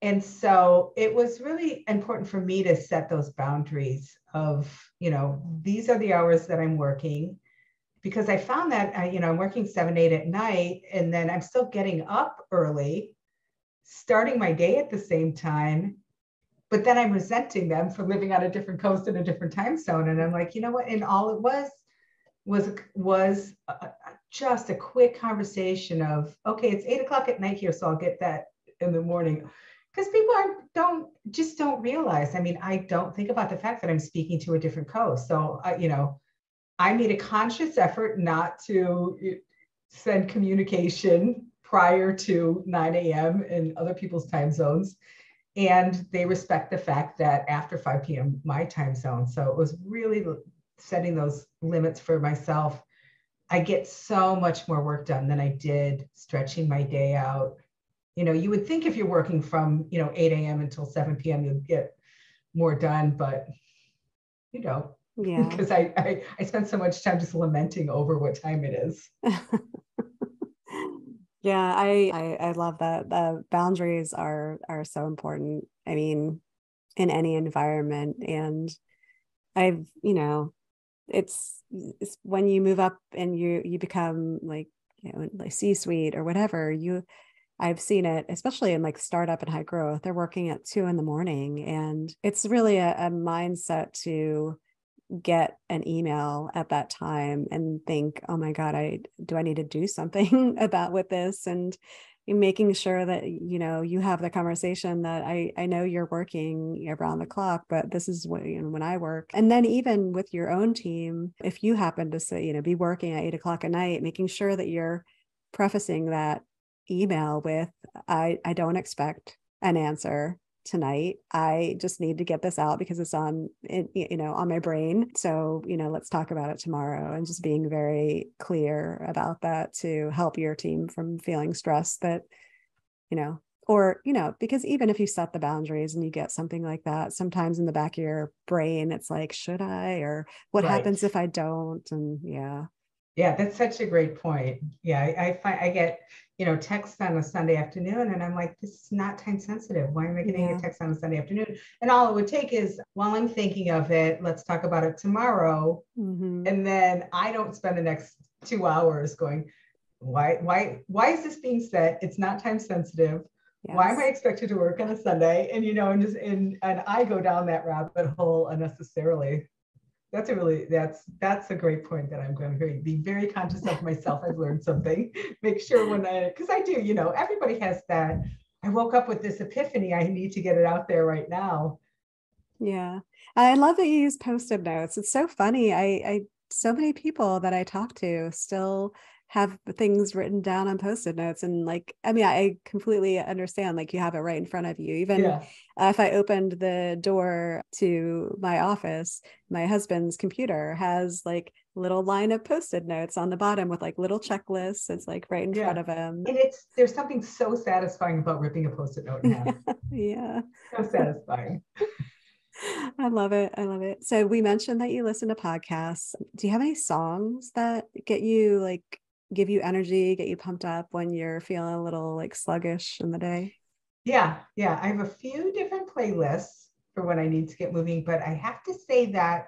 And so it was really important for me to set those boundaries of, these are the hours that I'm working, because I found that, I'm working 7, 8 at night, and then I'm still getting up early, starting my day at the same time, but then I'm resenting them for living on a different coast in a different time zone. And I'm like, you know what? And all it was just a quick conversation of, okay, it's 8 o'clock at night here, so I'll get that in the morning. Because people don't realize. I mean, I don't think about the fact that I'm speaking to a different coast. So, I made a conscious effort not to send communication prior to 9 a.m. in other people's time zones. And they respect the fact that after 5 p.m. my time zone. So it was really setting those limits for myself. I get so much more work done than I did stretching my day out. You would think if you're working from, 8 a.m. until 7 p.m., you'd get more done, but Yeah. because I spend so much time just lamenting over what time it is. Yeah, I love that. The boundaries are so important. I mean, in any environment. And I've, it's when you move up and you become like, like C-suite or whatever, I've seen it, especially in like startup and high growth. They're working at 2 a.m. and it's really a mindset to get an email at that time and think, oh my God, I need to do something about with this, and making sure that, you have the conversation that I know you're working around the clock, but this is when I work. And then even with your own team, if you happen to say, be working at 8 o'clock at night, making sure that you're prefacing that email with, I don't expect an answer tonight. I just need to get this out because it's on my brain. So, let's talk about it tomorrow, and just being very clear about that to help your team from feeling stressed that, because even if you set the boundaries and you get something like that, sometimes in the back of your brain, it's like, should I, or what Right. happens if I don't? And yeah. Yeah, that's such a great point. Yeah, I find I get, texts on a Sunday afternoon and I'm like, this is not time sensitive. Why am I getting a Yeah. text on a Sunday afternoon? And all it would take is while I'm thinking of it, let's talk about it tomorrow. Hmm. And then I don't spend the next 2 hours going, why is this being said? It's not time sensitive. Why am I Yes. expected to work on a Sunday? And I go down that rabbit hole unnecessarily. That's a great point that I'm going to be very conscious of myself. I've learned something. Make sure because I do, everybody has that. I woke up with this epiphany. I need to get it out there right now. Yeah. I love that you use post-it notes. It's so funny. So many people that I talk to still have things written down on post-it notes. And like, I mean, I completely understand, like you have it right in front of you. Even Yeah. if I opened the door to my office, my husband's computer has like little line of post-it notes on the bottom with like little checklists. It's like right in front Yeah. of him. And there's something so satisfying about ripping a post-it note in half. Yeah. So satisfying. I love it. I love it. So we mentioned that you listen to podcasts. Do you have any songs that get you like give you energy, get you pumped up when you're feeling a little like sluggish in the day? Yeah, yeah. I have a few different playlists for when I need to get moving, but I have to say that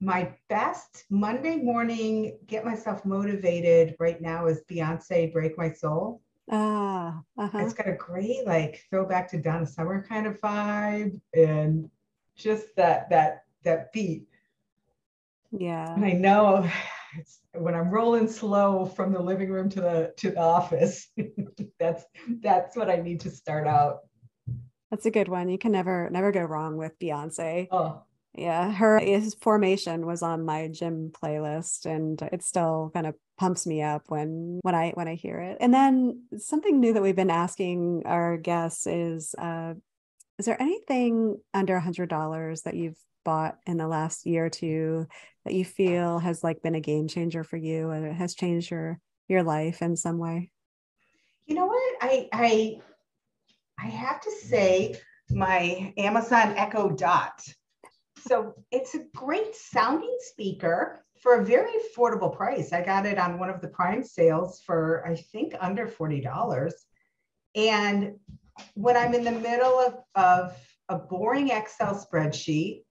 my best Monday morning get myself motivated right now is Beyonce Break My Soul. Ah, uh-huh. It's got a great like throwback to Donna Summer kind of vibe and just that beat. Yeah. And I know it's when I'm rolling slow from the living room to the office, that's what I need to start out. That's a good one. You can never go wrong with Beyonce. Oh, Yeah, her his Formation was on my gym playlist, and it still kind of pumps me up when I hear it. And then something new that we've been asking our guests is there anything under $100 that you've bought in the last year or two that you feel has like been a game changer for you and it has changed your life in some way? you know what? I have to say my Amazon Echo Dot. So it's a great sounding speaker for a very affordable price. I got it on one of the Prime sales for, I think, under $40. And when I'm in the middle of a boring Excel spreadsheet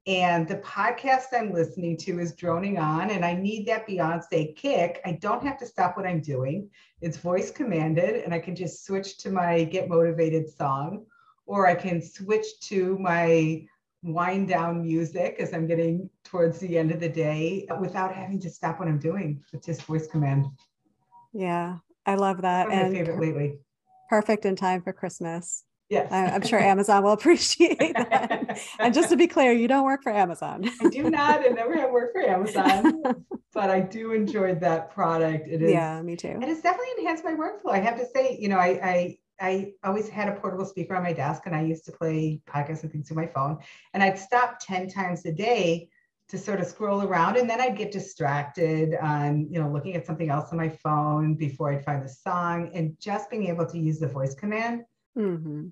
and the podcast I'm listening to is droning on and I need that Beyonce kick, I don't have to stop what I'm doing. It's voice commanded and I can just switch to my Get Motivated song, or I can switch to my wind down music as I'm getting towards the end of the day without having to stop what I'm doing with just voice command. Yeah, I love that. One of my And favorite lately. perfect in time for Christmas. Yes. I'm sure Amazon will appreciate that. And just to be clear, you don't work for Amazon. I do not and never have worked for Amazon, but I do enjoy that product. It is, Yeah, me too. and it's definitely enhanced my workflow. I have to say, I always had a portable speaker on my desk and I used to play podcasts and things through my phone. And I'd stop 10 times a day to sort of scroll around and then I'd get distracted on, looking at something else on my phone before I'd find the song. And just being able to use the voice command, Mm-hmm.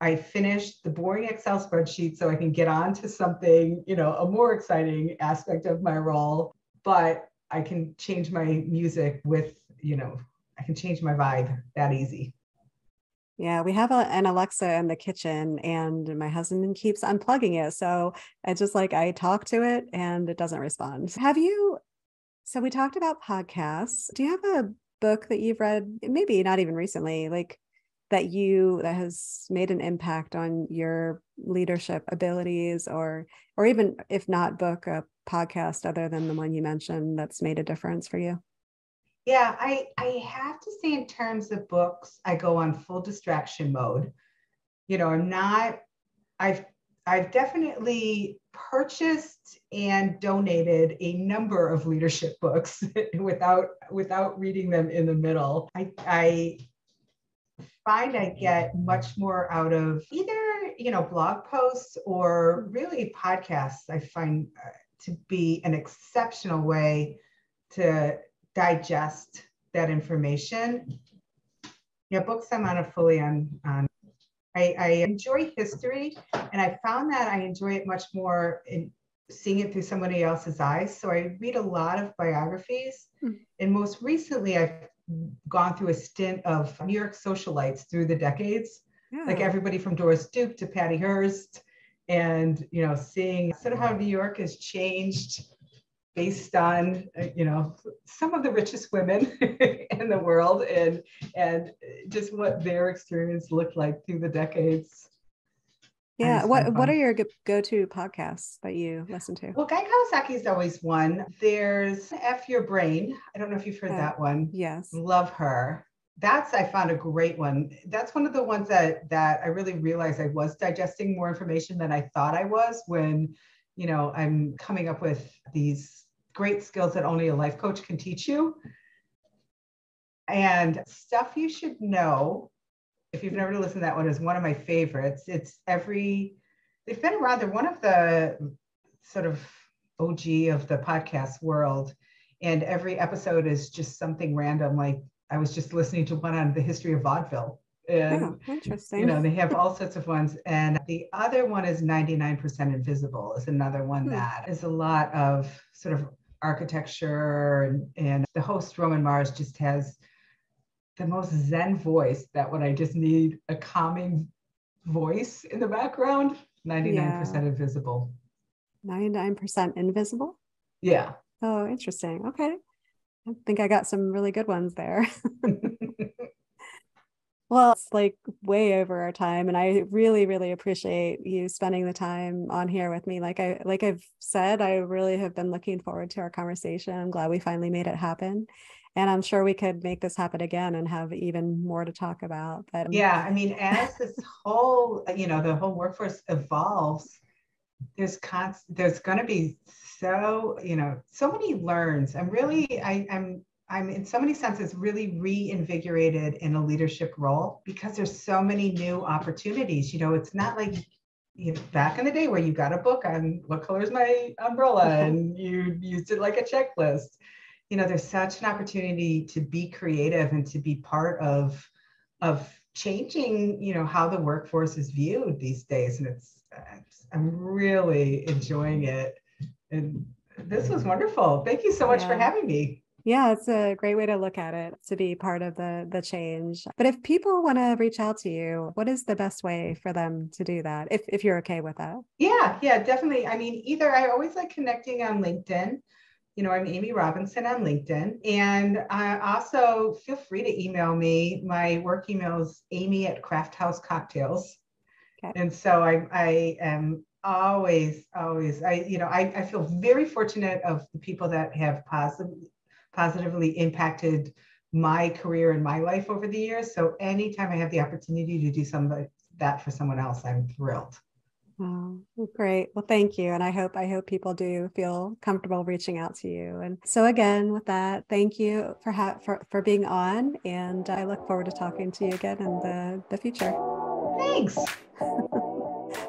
I finished the boring Excel spreadsheet so I can get on to something, a more exciting aspect of my role, but I can change my music I can change my vibe that easy. Yeah, we have an Alexa in the kitchen and my husband keeps unplugging it. So it's just like I talk to it and it doesn't respond. So we talked about podcasts. Do you have a book that you've read, maybe not even recently, like that has made an impact on your leadership abilities or even if not book, a podcast other than the one you mentioned that's made a difference for you? Yeah, I have to say in terms of books, I go on full distraction mode. I'm not, I've I've definitely purchased and donated a number of leadership books without reading them in the middle. I find I get much more out of either blog posts or really podcasts. I find to be an exceptional way to digest that information. Books I'm on a fully on. I enjoy history, and I found that I enjoy it much more seeing it through somebody else's eyes. So I read a lot of biographies. And most recently, I've gone through a stint of New York socialites through the decades, like everybody from Doris Duke to Patty Hearst, and, seeing sort of how New York has changed based on, some of the richest women in the world and just what their experience looked like through the decades. Yeah. What are your go-to podcasts that you listen to? Well, Guy Kawasaki is always one. There's F Your Brain. I don't know if you've heard that one. Yes. Love her. I found a great one. That's one of the ones that I really realized I was digesting more information than I thought I was when, I'm coming up with these great skills that only a life coach can teach you. And Stuff You Should Know, if you've never listened to that one, is one of my favorites. They've been around. They're one of the sort of OG of the podcast world. And every episode is just something random. Like I was just listening to one on the history of vaudeville. And, interesting. They have all sorts of ones. And the other one is 99% Invisible is another one that is a lot of sort of architecture. And the host, Roman Mars, just has the most zen voice that when I just need a calming voice in the background, 99% Invisible. 99% Invisible? Yeah. Oh, interesting. Okay. I think I got some really good ones there. Well, it's like way over our time, and I really, really appreciate you spending the time on here with me. Like I've said, I really have been looking forward to our conversation. I'm glad we finally made it happen. And I'm sure we could make this happen again and have even more to talk about. But yeah, I mean, as this whole, the whole workforce evolves, there's going to be so many learns. I'm in so many senses really reinvigorated in a leadership role because there's so many new opportunities. It's not like back in the day where you got a book on what color is my umbrella and you used it like a checklist. There's such an opportunity to be creative and to be part of changing, how the workforce is viewed these days. And I'm really enjoying it. And this was wonderful. Thank you so much for having me. Yeah, it's a great way to look at it, to be part of the change. But if people want to reach out to you, what is the best way for them to do that, if you're okay with that? Yeah, definitely. I mean, I always like connecting on LinkedIn. I'm Amy Robinson on LinkedIn. And I also feel free to email me. My work email is amy@crafthouse.cocktails. Okay. And so I am always, I feel very fortunate of the people that have positively impacted my career and my life over the years. So anytime I have the opportunity to do something like that for someone else, I'm thrilled. Oh, great. Well, thank you. And I hope people do feel comfortable reaching out to you. And so again, with that, thank you for being on. And I look forward to talking to you again in the future. Thanks.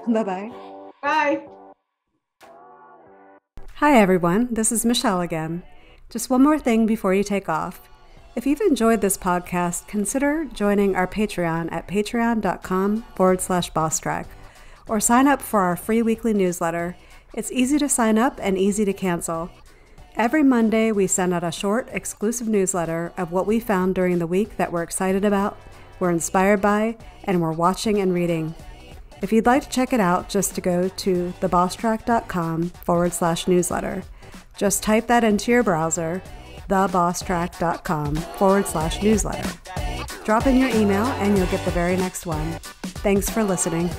Bye-bye. Bye. Hi, everyone. This is Michelle again. Just one more thing before you take off. If you've enjoyed this podcast, consider joining our Patreon at patreon.com/Bosstrack, or sign up for our free weekly newsletter. It's easy to sign up and easy to cancel. Every Monday, we send out a short, exclusive newsletter of what we found during the week that we're excited about, we're inspired by, and we're watching and reading. If you'd like to check it out, just to go to thebosstrack.com/newsletter. Just type that into your browser, thebosstrack.com/newsletter. Drop in your email and you'll get the very next one. Thanks for listening.